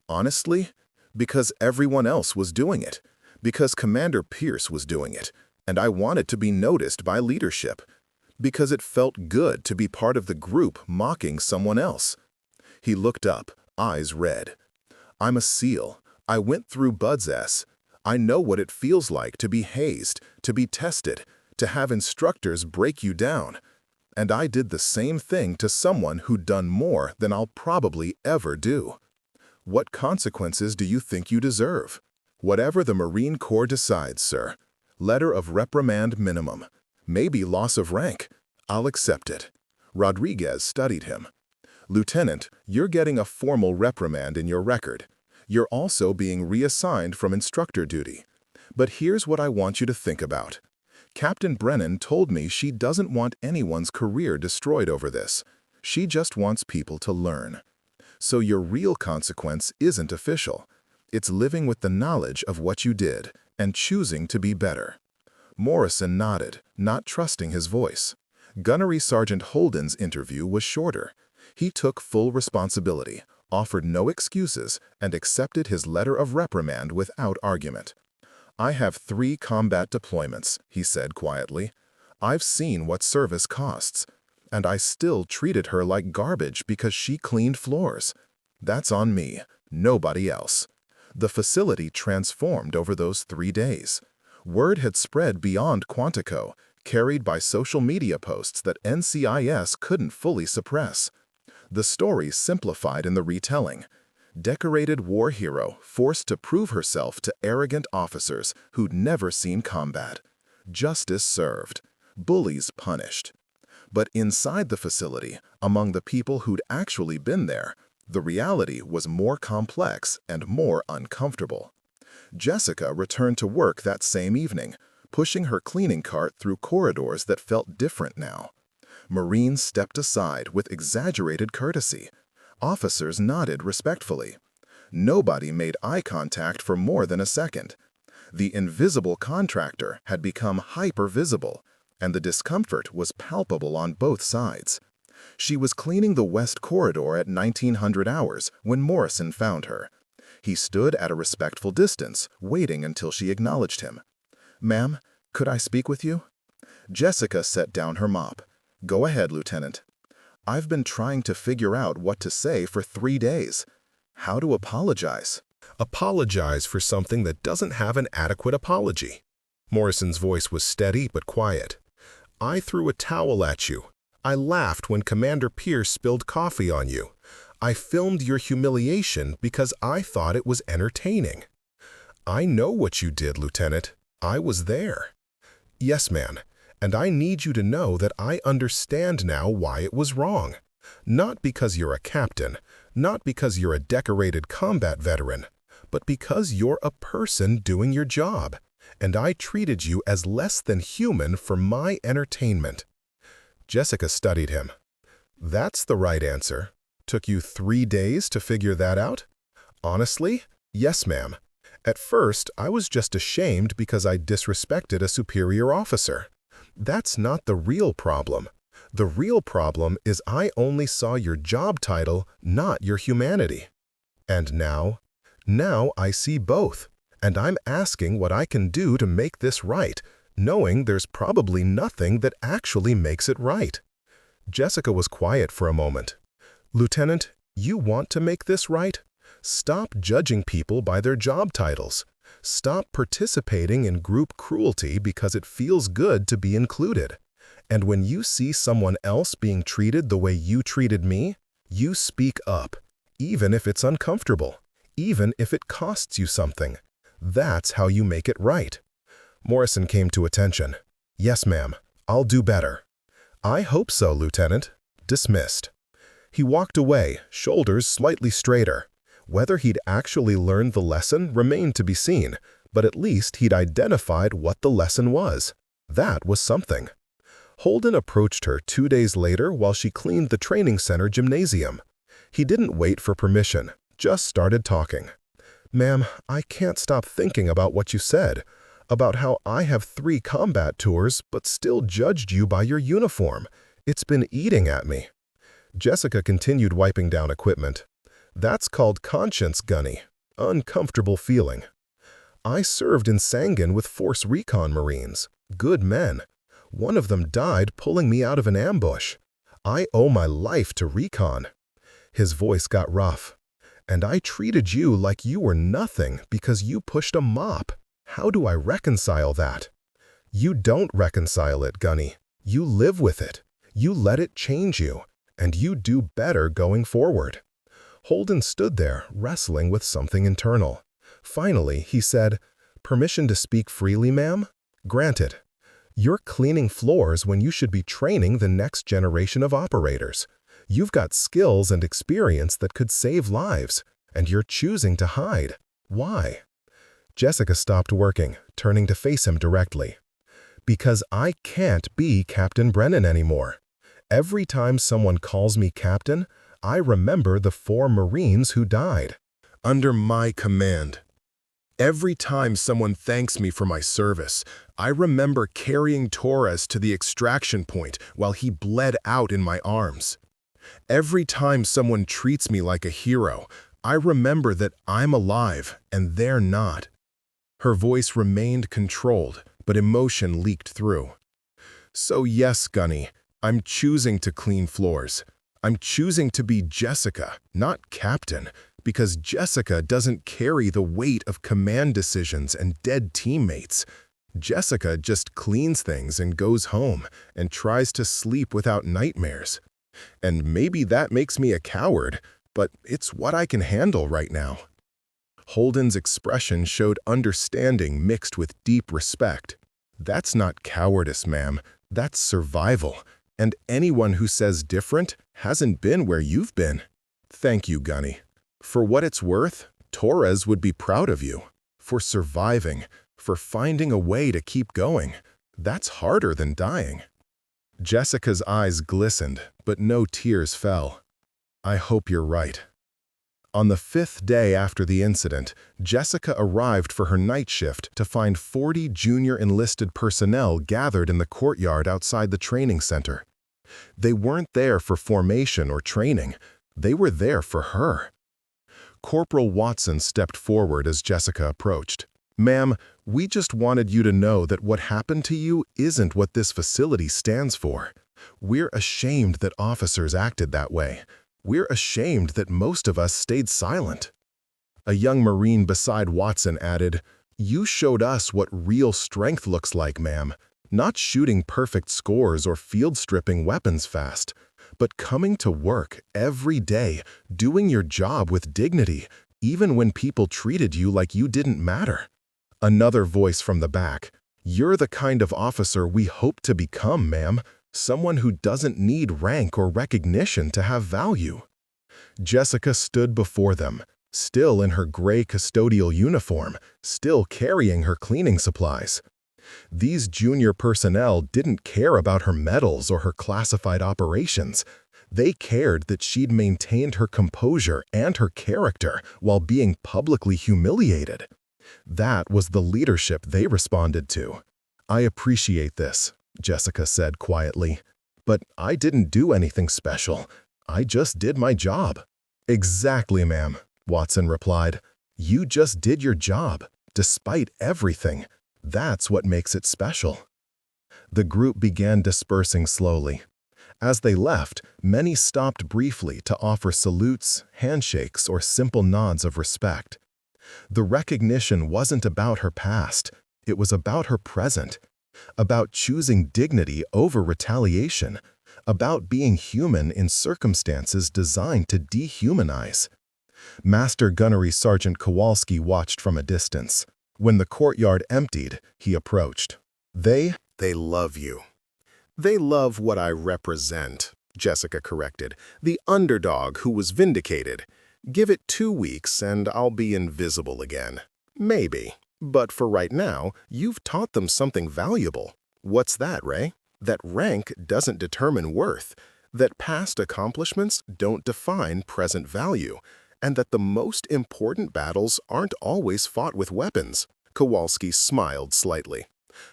"Honestly, because everyone else was doing it. Because Commander Pierce was doing it, and I wanted to be noticed by leadership. Because it felt good to be part of the group mocking someone else." He looked up, eyes red. "I'm a SEAL. I went through Bud's S. I know what it feels like to be hazed, to be tested, to have instructors break you down. And I did the same thing to someone who'd done more than I'll probably ever do. What consequences do you think you deserve?" "Whatever the Marine Corps decides, sir. Letter of reprimand minimum. Maybe loss of rank. I'll accept it." Rodriguez studied him. "Lieutenant, you're getting a formal reprimand in your record. You're also being reassigned from instructor duty. But here's what I want you to think about. Captain Brennan told me she doesn't want anyone's career destroyed over this. She just wants people to learn. So your real consequence isn't official. It's living with the knowledge of what you did and choosing to be better. Morrison nodded, not trusting his voice. Gunnery Sergeant Holden's interview was shorter. He took full responsibility, offered no excuses, and accepted his letter of reprimand without argument. "I have 3 combat deployments," he said quietly. "I've seen what service costs. And I still treated her like garbage because she cleaned floors. That's on me, nobody else." The facility transformed over those 3 days. Word had spread beyond Quantico, carried by social media posts that NCIS couldn't fully suppress. The story simplified in the retelling. Decorated war hero forced to prove herself to arrogant officers who'd never seen combat. Justice served. Bullies punished. But inside the facility, among the people who'd actually been there, the reality was more complex and more uncomfortable. Jessica returned to work that same evening, pushing her cleaning cart through corridors that felt different now. Marines stepped aside with exaggerated courtesy. Officers nodded respectfully. Nobody made eye contact for more than a second. The invisible contractor had become hyper-visible, and the discomfort was palpable on both sides. She was cleaning the west corridor at 1900 hours when Morrison found her. He stood at a respectful distance, waiting until she acknowledged him. "Ma'am, could I speak with you?" Jessica set down her mop. "Go ahead, Lieutenant." "I've been trying to figure out what to say for 3 days. How to apologize?" Apologize for something that doesn't have an adequate apology. Morrison's voice was steady but quiet. "I threw a towel at you. I laughed when Commander Pierce spilled coffee on you. I filmed your humiliation because I thought it was entertaining. I know what you did, Lieutenant. I was there." "Yes, ma'am, and I need you to know that I understand now why it was wrong. Not because you're a captain, not because you're a decorated combat veteran, but because you're a person doing your job, and I treated you as less than human for my entertainment." Jessica studied him. "That's the right answer. Took you 3 days to figure that out?" "Honestly, yes, ma'am. At first, I was just ashamed because I disrespected a superior officer. That's not the real problem. The real problem is I only saw your job title, not your humanity. And now I see both, and I'm asking what I can do to make this right, knowing there's probably nothing that actually makes it right." Jessica was quiet for a moment. "Lieutenant, you want to make this right? Stop judging people by their job titles. Stop participating in group cruelty because it feels good to be included. And when you see someone else being treated the way you treated me, you speak up, even if it's uncomfortable, even if it costs you something. That's how you make it right." Morrison came to attention. "Yes, ma'am. I'll do better." "I hope so, Lieutenant." Dismissed. He walked away, shoulders slightly straighter. Whether he'd actually learned the lesson remained to be seen, but at least he'd identified what the lesson was. That was something. Holden approached her 2 days later while she cleaned the training center gymnasium. He didn't wait for permission, just started talking. "Ma'am, I can't stop thinking about what you said, about how I have 3 combat tours but still judged you by your uniform. It's been eating at me." Jessica continued wiping down equipment. "That's called conscience, Gunny. Uncomfortable feeling. I served in Sangan with Force Recon Marines. Good men. One of them died pulling me out of an ambush. I owe my life to Recon." His voice got rough. "And I treated you like you were nothing because you pushed a mop. How do I reconcile that?" "You don't reconcile it, Gunny. You live with it. You let it change you. And you do better going forward." Holden stood there, wrestling with something internal. Finally, he said, "Permission to speak freely, ma'am?" "Granted. You're cleaning floors when you should be training the next generation of operators. You've got skills and experience that could save lives, and you're choosing to hide. Why?" Jessica stopped working, turning to face him directly. "Because I can't be Captain Brennan anymore. Every time someone calls me captain, I remember the 4 Marines who died under my command. Every time someone thanks me for my service, I remember carrying Torres to the extraction point while he bled out in my arms. Every time someone treats me like a hero, I remember that I'm alive and they're not. Her voice remained controlled, but emotion leaked through. So yes, Gunny, I'm choosing to clean floors. I'm choosing to be Jessica, not Captain, because Jessica doesn't carry the weight of command decisions and dead teammates. Jessica just cleans things and goes home and tries to sleep without nightmares. And maybe that makes me a coward, but it's what I can handle right now. Holden's expression showed understanding mixed with deep respect. That's not cowardice, ma'am. That's survival. And anyone who says different hasn't been where you've been. Thank you, Gunny. For what it's worth, Torres would be proud of you. For surviving, for finding a way to keep going. That's harder than dying. Jessica's eyes glistened, but no tears fell. I hope you're right. On the 5th day after the incident, Jessica arrived for her night shift to find 40 junior enlisted personnel gathered in the courtyard outside the training center. They weren't there for formation or training. They were there for her. Corporal Watson stepped forward as Jessica approached. Ma'am, we just wanted you to know that what happened to you isn't what this facility stands for. We're ashamed that officers acted that way. We're ashamed that most of us stayed silent. A young Marine beside Watson added, You showed us what real strength looks like, ma'am. Not shooting perfect scores or field stripping weapons fast, but coming to work every day, doing your job with dignity, even when people treated you like you didn't matter. Another voice from the back, You're the kind of officer we hope to become, ma'am. Someone who doesn't need rank or recognition to have value. Jessica stood before them, still in her gray custodial uniform, still carrying her cleaning supplies. These junior personnel didn't care about her medals or her classified operations. They cared that she'd maintained her composure and her character while being publicly humiliated. That was the leadership they responded to. I appreciate this, Jessica said quietly. But I didn't do anything special. I just did my job. Exactly, ma'am, Watson replied. You just did your job, despite everything. That's what makes it special. The group began dispersing slowly. As they left, many stopped briefly to offer salutes, handshakes, or simple nods of respect. The recognition wasn't about her past. It was about her present. About choosing dignity over retaliation, about being human in circumstances designed to dehumanize. Master Gunnery Sergeant Kowalski watched from a distance. When the courtyard emptied, he approached. They love you. They love what I represent, Jessica corrected, the underdog who was vindicated. Give it 2 weeks and I'll be invisible again. Maybe. But for right now, you've taught them something valuable. What's that, Ray? That rank doesn't determine worth, that past accomplishments don't define present value, and that the most important battles aren't always fought with weapons. Kowalski smiled slightly.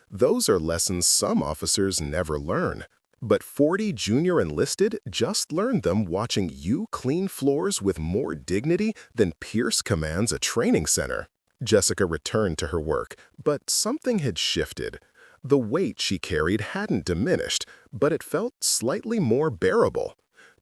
Those are lessons some officers never learn. But 40 junior enlisted just learned them watching you clean floors with more dignity than Pierce commands a training center. Jessica returned to her work, but something had shifted. The weight she carried hadn't diminished, but it felt slightly more bearable.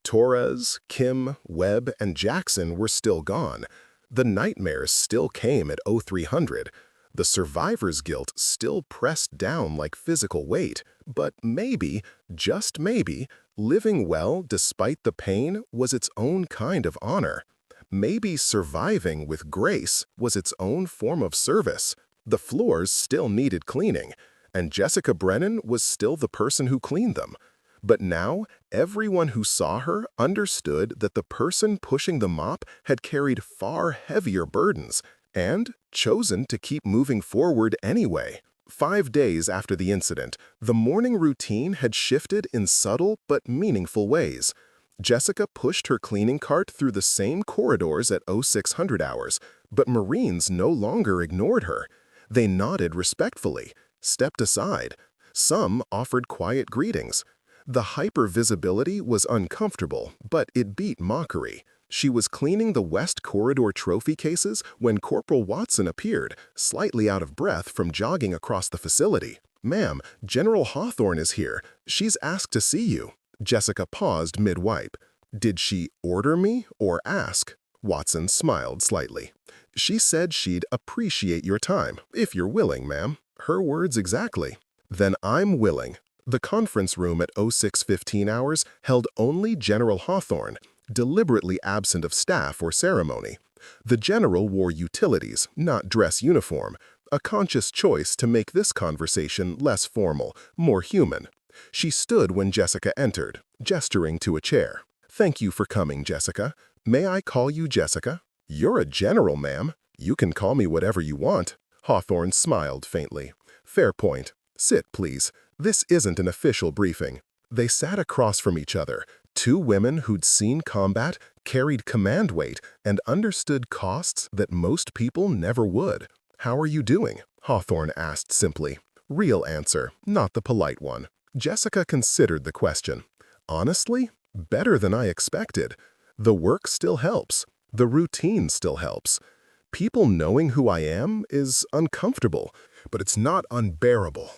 Torres, Kim, Webb, and Jackson were still gone. The nightmares still came at 0300. The survivor's guilt still pressed down like physical weight. But maybe, just maybe, living well despite the pain was its own kind of honor. Maybe surviving with grace was its own form of service. The floors still needed cleaning, and Jessica Brennan was still the person who cleaned them. But now, everyone who saw her understood that the person pushing the mop had carried far heavier burdens and chosen to keep moving forward anyway. 5 days after the incident, the morning routine had shifted in subtle but meaningful ways. Jessica pushed her cleaning cart through the same corridors at 0600 hours, but Marines no longer ignored her. They nodded respectfully, stepped aside. Some offered quiet greetings. The hypervisibility was uncomfortable, but it beat mockery. She was cleaning the West Corridor trophy cases when Corporal Watson appeared, slightly out of breath from jogging across the facility. "Ma'am, General Hawthorne is here. She's asked to see you." Jessica paused mid-wipe. "Did she order me or ask?" Watson smiled slightly. "She said she'd appreciate your time, if you're willing, ma'am." Her words exactly. "Then I'm willing." The conference room at 0615 hours held only General Hawthorne, deliberately absent of staff or ceremony. The general wore utilities, not dress uniform, a conscious choice to make this conversation less formal, more human. She stood when Jessica entered, gesturing to a chair. "Thank you for coming, Jessica. May I call you Jessica?" "You're a general, ma'am. You can call me whatever you want." Hawthorne smiled faintly. "Fair point. Sit, please. This isn't an official briefing." They sat across from each other, two women who'd seen combat, carried command weight, and understood costs that most people never would. "How are you doing?" Hawthorne asked simply. Real answer, not the polite one. Jessica considered the question. "Honestly, better than I expected. The work still helps. The routine still helps. People knowing who I am is uncomfortable, but it's not unbearable.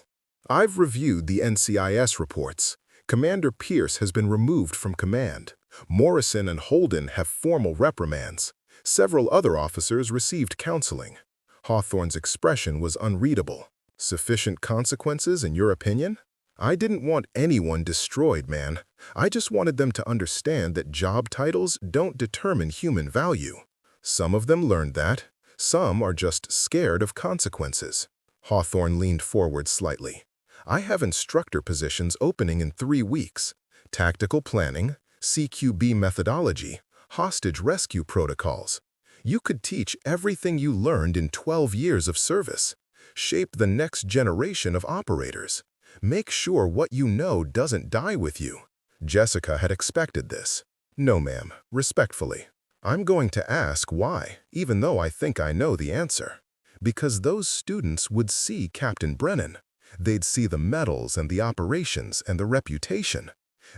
I've reviewed the NCIS reports. Commander Pierce has been removed from command. Morrison and Holden have formal reprimands. Several other officers received counseling." Hawthorne's expression was unreadable. "Sufficient consequences, in your opinion?" "I didn't want anyone destroyed, man. I just wanted them to understand that job titles don't determine human value. Some of them learned that. Some are just scared of consequences." Hawthorne leaned forward slightly. "I have instructor positions opening in 3 weeks. Tactical planning, CQB methodology, hostage rescue protocols. You could teach everything you learned in 12 years of service. Shape the next generation of operators. Make sure what you know doesn't die with you." Jessica had expected this. "No, ma'am, respectfully. I'm going to ask why, even though I think I know the answer. Because those students would see Captain Brennan. They'd see the medals and the operations and the reputation.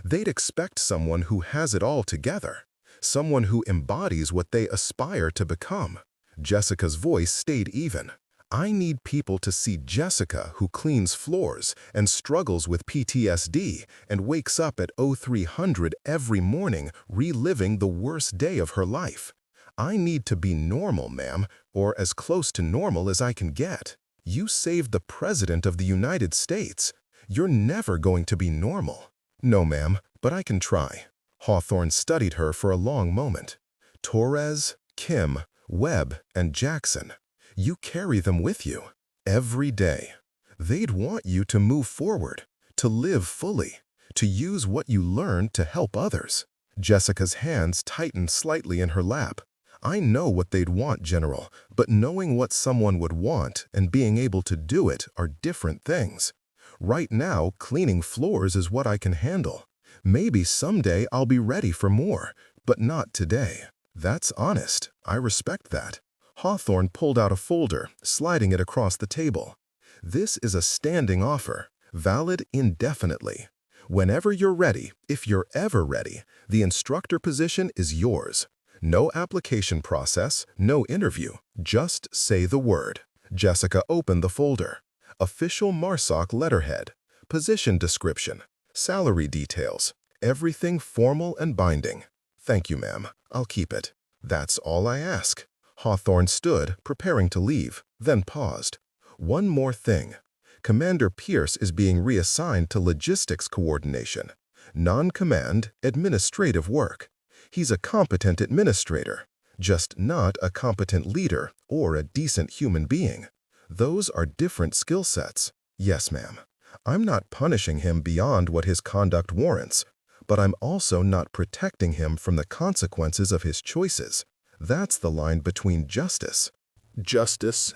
They'd expect someone who has it all together, someone who embodies what they aspire to become." Jessica's voice stayed even. "I need people to see Jessica who cleans floors and struggles with PTSD and wakes up at 0300 every morning reliving the worst day of her life. I need to be normal, ma'am, or as close to normal as I can get. You saved the President of the United States. You're never going to be normal." "No, ma'am, but I can try." Hawthorne studied her for a long moment. "Torres, Kim, Webb, and Jackson. You carry them with you every day. They'd want you to move forward, to live fully, to use what you learned to help others." Jessica's hands tightened slightly in her lap. "I know what they'd want, General, but knowing what someone would want and being able to do it are different things. Right now, cleaning floors is what I can handle. Maybe someday I'll be ready for more, but not today." "That's honest. I respect that." Hawthorne pulled out a folder, sliding it across the table. "This is a standing offer, valid indefinitely. Whenever you're ready, if you're ever ready, the instructor position is yours. No application process, no interview, just say the word." Jessica opened the folder. Official MARSOC letterhead, position description, salary details, everything formal and binding. "Thank you, ma'am. I'll keep it. That's all I ask." Hawthorne stood, preparing to leave, then paused. "One more thing. Commander Pierce is being reassigned to logistics coordination, non-command, administrative work. He's a competent administrator, just not a competent leader or a decent human being. Those are different skill sets." "Yes, ma'am. I'm not punishing him beyond what his conduct warrants, but I'm also not protecting him from the consequences of his choices. That's the line between justice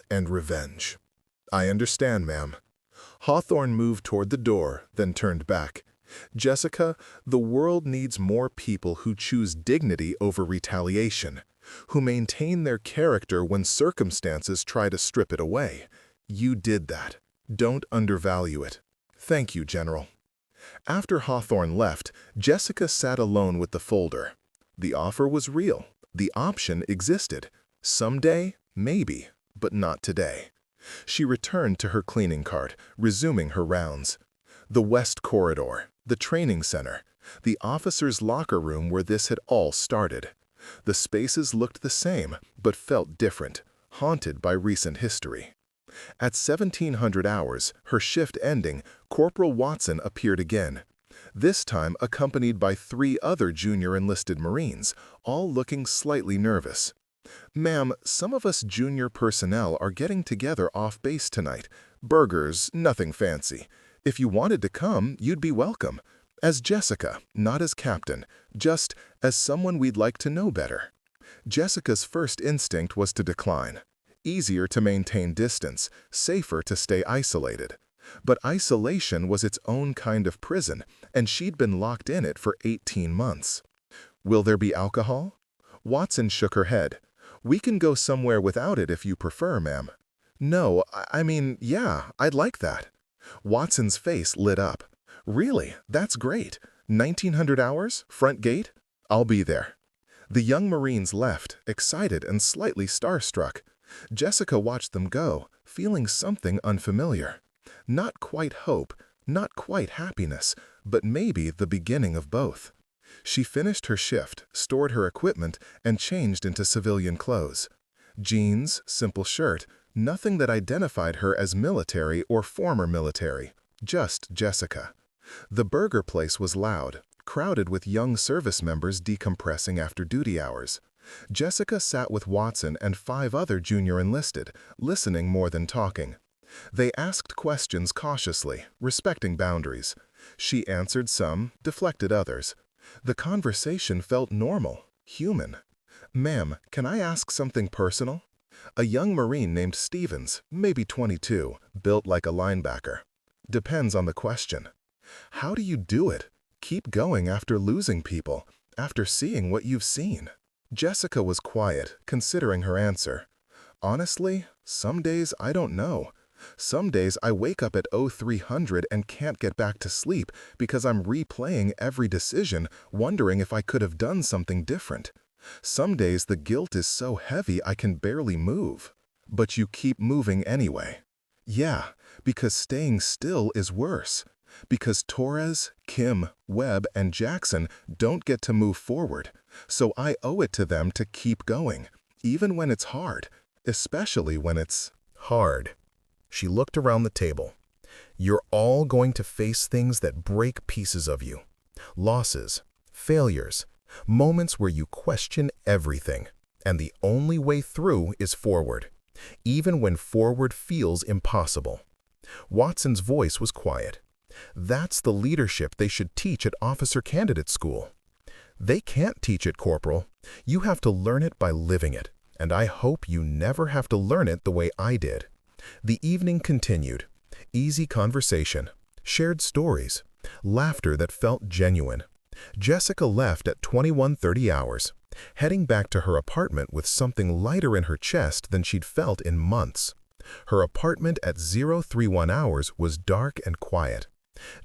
and revenge." "I understand, ma'am." Hawthorne moved toward the door, then turned back. Jessica, the world needs more people who choose dignity over retaliation, who maintain their character when circumstances try to strip it away. You did that. Don't undervalue it. Thank you, General. After Hawthorne left, Jessica sat alone with the folder. The offer was real. The option existed. Someday, maybe, but not today. She returned to her cleaning cart, resuming her rounds. The West Corridor, the training center, the officers' locker room where this had all started. The spaces looked the same, but felt different, haunted by recent history. At 1700 hours, her shift ending, Corporal Watson appeared again, this time accompanied by 3 other junior enlisted Marines, all looking slightly nervous. "Ma'am, some of us junior personnel are getting together off base tonight. Burgers, nothing fancy. If you wanted to come, you'd be welcome. As Jessica, not as captain, just as someone we'd like to know better." Jessica's first instinct was to decline. Easier to maintain distance, safer to stay isolated. But isolation was its own kind of prison, and she'd been locked in it for 18 months. "Will there be alcohol?" Watson shook her head. "We can go somewhere without it if you prefer, ma'am." "No, I mean, yeah, I'd like that." Watson's face lit up. "Really, that's great. 1900 hours, front gate? I'll be there." The young Marines left, excited and slightly starstruck. Jessica watched them go, feeling something unfamiliar. Not quite hope, not quite happiness, but maybe the beginning of both. She finished her shift, stored her equipment, and changed into civilian clothes. Jeans, simple shirt, nothing that identified her as military or former military, just Jessica. The burger place was loud, crowded with young service members decompressing after duty hours. Jessica sat with Watson and 5 other junior enlisted, listening more than talking. They asked questions cautiously, respecting boundaries. She answered some, deflected others. The conversation felt normal, human. "Ma'am, can I ask something personal?" A young Marine named Stevens, maybe 22, built like a linebacker. "Depends on the question." "How do you do it? Keep going after losing people, after seeing what you've seen?" Jessica was quiet, considering her answer. "Honestly, some days I don't know. Some days I wake up at 0300 and can't get back to sleep because I'm replaying every decision, wondering if I could have done something different. Some days the guilt is so heavy I can barely move. But you keep moving anyway." "Yeah, because staying still is worse. Because Torres, Kim, Webb, and Jackson don't get to move forward. So I owe it to them to keep going, even when it's hard, especially when it's hard." She looked around the table. "You're all going to face things that break pieces of you. Losses, failures, moments where you question everything. And the only way through is forward, even when forward feels impossible." Watson's voice was quiet. "That's the leadership they should teach at officer candidate school." "They can't teach it, Corporal. You have to learn it by living it, and I hope you never have to learn it the way I did." The evening continued. Easy conversation, shared stories, laughter that felt genuine. Jessica left at 21:30 hours, heading back to her apartment with something lighter in her chest than she'd felt in months. Her apartment at 031 hours was dark and quiet.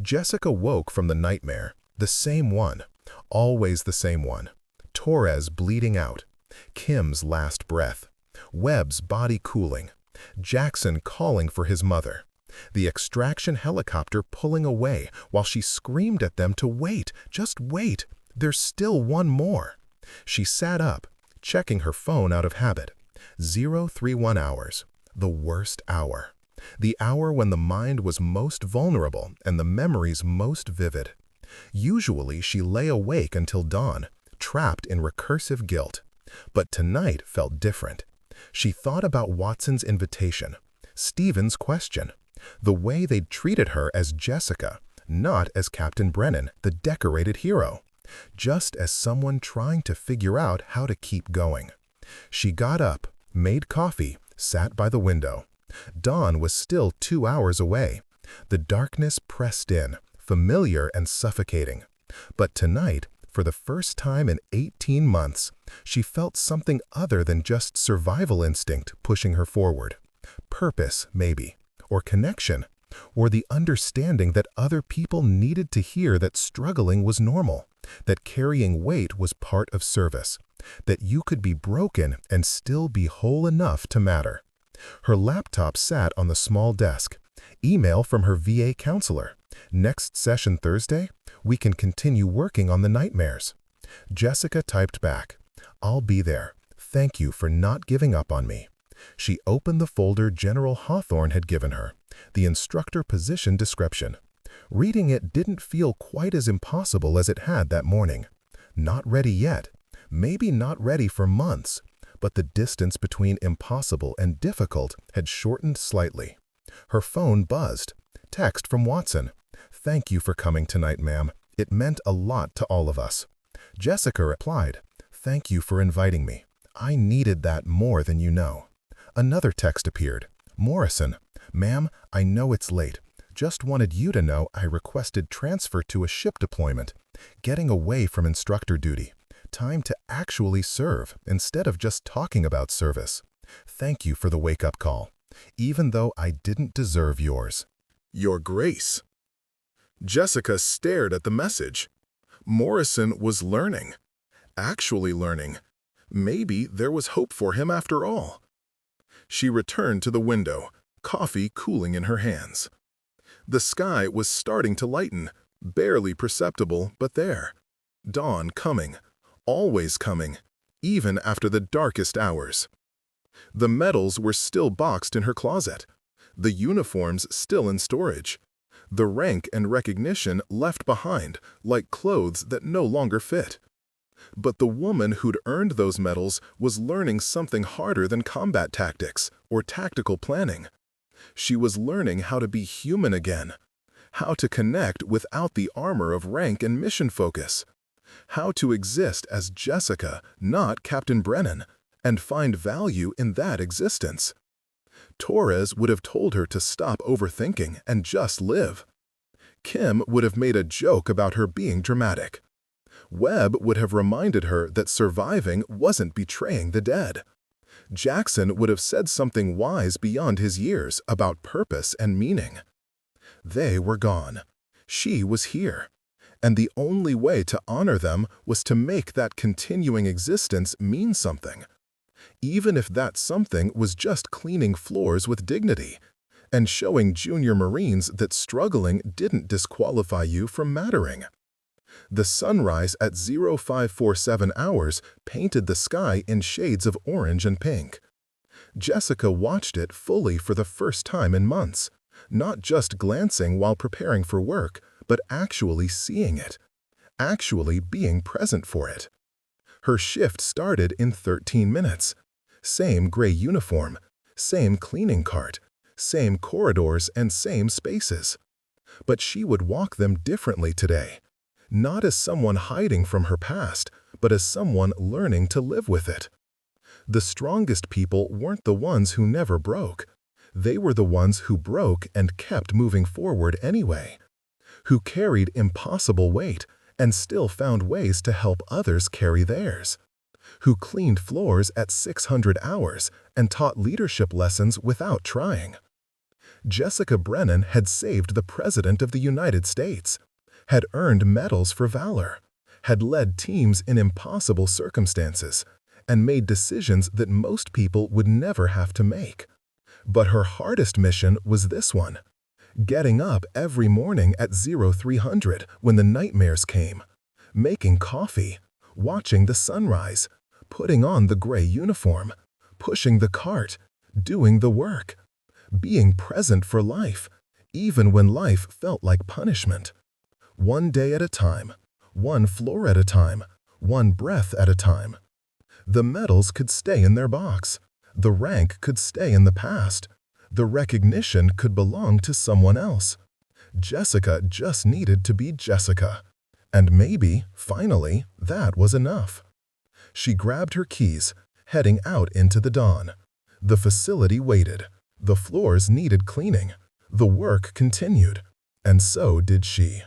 Jessica woke from the nightmare, the same one, always the same one. Torres bleeding out, Kim's last breath, Webb's body cooling, Jackson calling for his mother, the extraction helicopter pulling away while she screamed at them to wait, just wait, there's still one more. She sat up, checking her phone out of habit. 031 hours, the worst hour. The hour when the mind was most vulnerable and the memories most vivid. Usually she lay awake until dawn, trapped in recursive guilt. But tonight felt different. She thought about Watson's invitation, Stephen's question, the way they'd treated her as Jessica, not as Captain Brennan, the decorated hero, just as someone trying to figure out how to keep going. She got up, made coffee, sat by the window. Dawn was still 2 hours away. The darkness pressed in, familiar and suffocating. But tonight, for the first time in 18 months, she felt something other than just survival instinct pushing her forward. Purpose, maybe, or connection, or the understanding that other people needed to hear that struggling was normal, that carrying weight was part of service, that you could be broken and still be whole enough to matter. Her laptop sat on the small desk. Email from her VA counselor. Next session Thursday, we can continue working on the nightmares. Jessica typed back, "I'll be there. Thank you for not giving up on me." She opened the folder General Hawthorne had given her, the instructor position description. Reading it didn't feel quite as impossible as it had that morning. Not ready yet, maybe not ready for months, but the distance between impossible and difficult had shortened slightly. Her phone buzzed. Text from Watson. "Thank you for coming tonight, ma'am. It meant a lot to all of us." Jessica replied, "Thank you for inviting me. I needed that more than you know." Another text appeared. Morrison, "Ma'am, I know it's late. Just wanted you to know I requested transfer to a ship deployment. Getting away from instructor duty. Time to actually serve instead of just talking about service. Thank you for the wake-up call, even though I didn't deserve yours." Your Grace. Jessica stared at the message. Morrison was learning. Actually learning. Maybe there was hope for him after all. She returned to the window, coffee cooling in her hands. The sky was starting to lighten, barely perceptible, but there. Dawn coming, always coming, even after the darkest hours. The medals were still boxed in her closet, the uniforms still in storage, the rank and recognition left behind like clothes that no longer fit. But the woman who'd earned those medals was learning something harder than combat tactics or tactical planning. She was learning how to be human again, how to connect without the armor of rank and mission focus, how to exist as Jessica, not Captain Brennan, and find value in that existence. Torres would have told her to stop overthinking and just live. Kim would have made a joke about her being dramatic. Webb would have reminded her that surviving wasn't betraying the dead. Jackson would have said something wise beyond his years about purpose and meaning. They were gone. She was here. And the only way to honor them was to make that continuing existence mean something. Even if that something was just cleaning floors with dignity and showing junior Marines that struggling didn't disqualify you from mattering. The sunrise at 0547 hours painted the sky in shades of orange and pink. Jessica watched it fully for the first time in months, not just glancing while preparing for work, but actually seeing it, actually being present for it. Her shift started in 13 minutes. Same gray uniform, same cleaning cart, same corridors and same spaces. But she would walk them differently today. Not as someone hiding from her past, but as someone learning to live with it. The strongest people weren't the ones who never broke. They were the ones who broke and kept moving forward anyway. Who carried impossible weight and still found ways to help others carry theirs. Who cleaned floors at 600 hours and taught leadership lessons without trying. Jessica Brennan had saved the President of the United States, had earned medals for valor, had led teams in impossible circumstances, and made decisions that most people would never have to make. But her hardest mission was this one: getting up every morning at 0300 when the nightmares came, making coffee, watching the sunrise, putting on the gray uniform, pushing the cart, doing the work, being present for life, even when life felt like punishment. One day at a time, one floor at a time, one breath at a time. The medals could stay in their box. The rank could stay in the past. The recognition could belong to someone else. Jessica just needed to be Jessica. And maybe, finally, that was enough. She grabbed her keys, heading out into the dawn. The facility waited. The floors needed cleaning. The work continued. And so did she.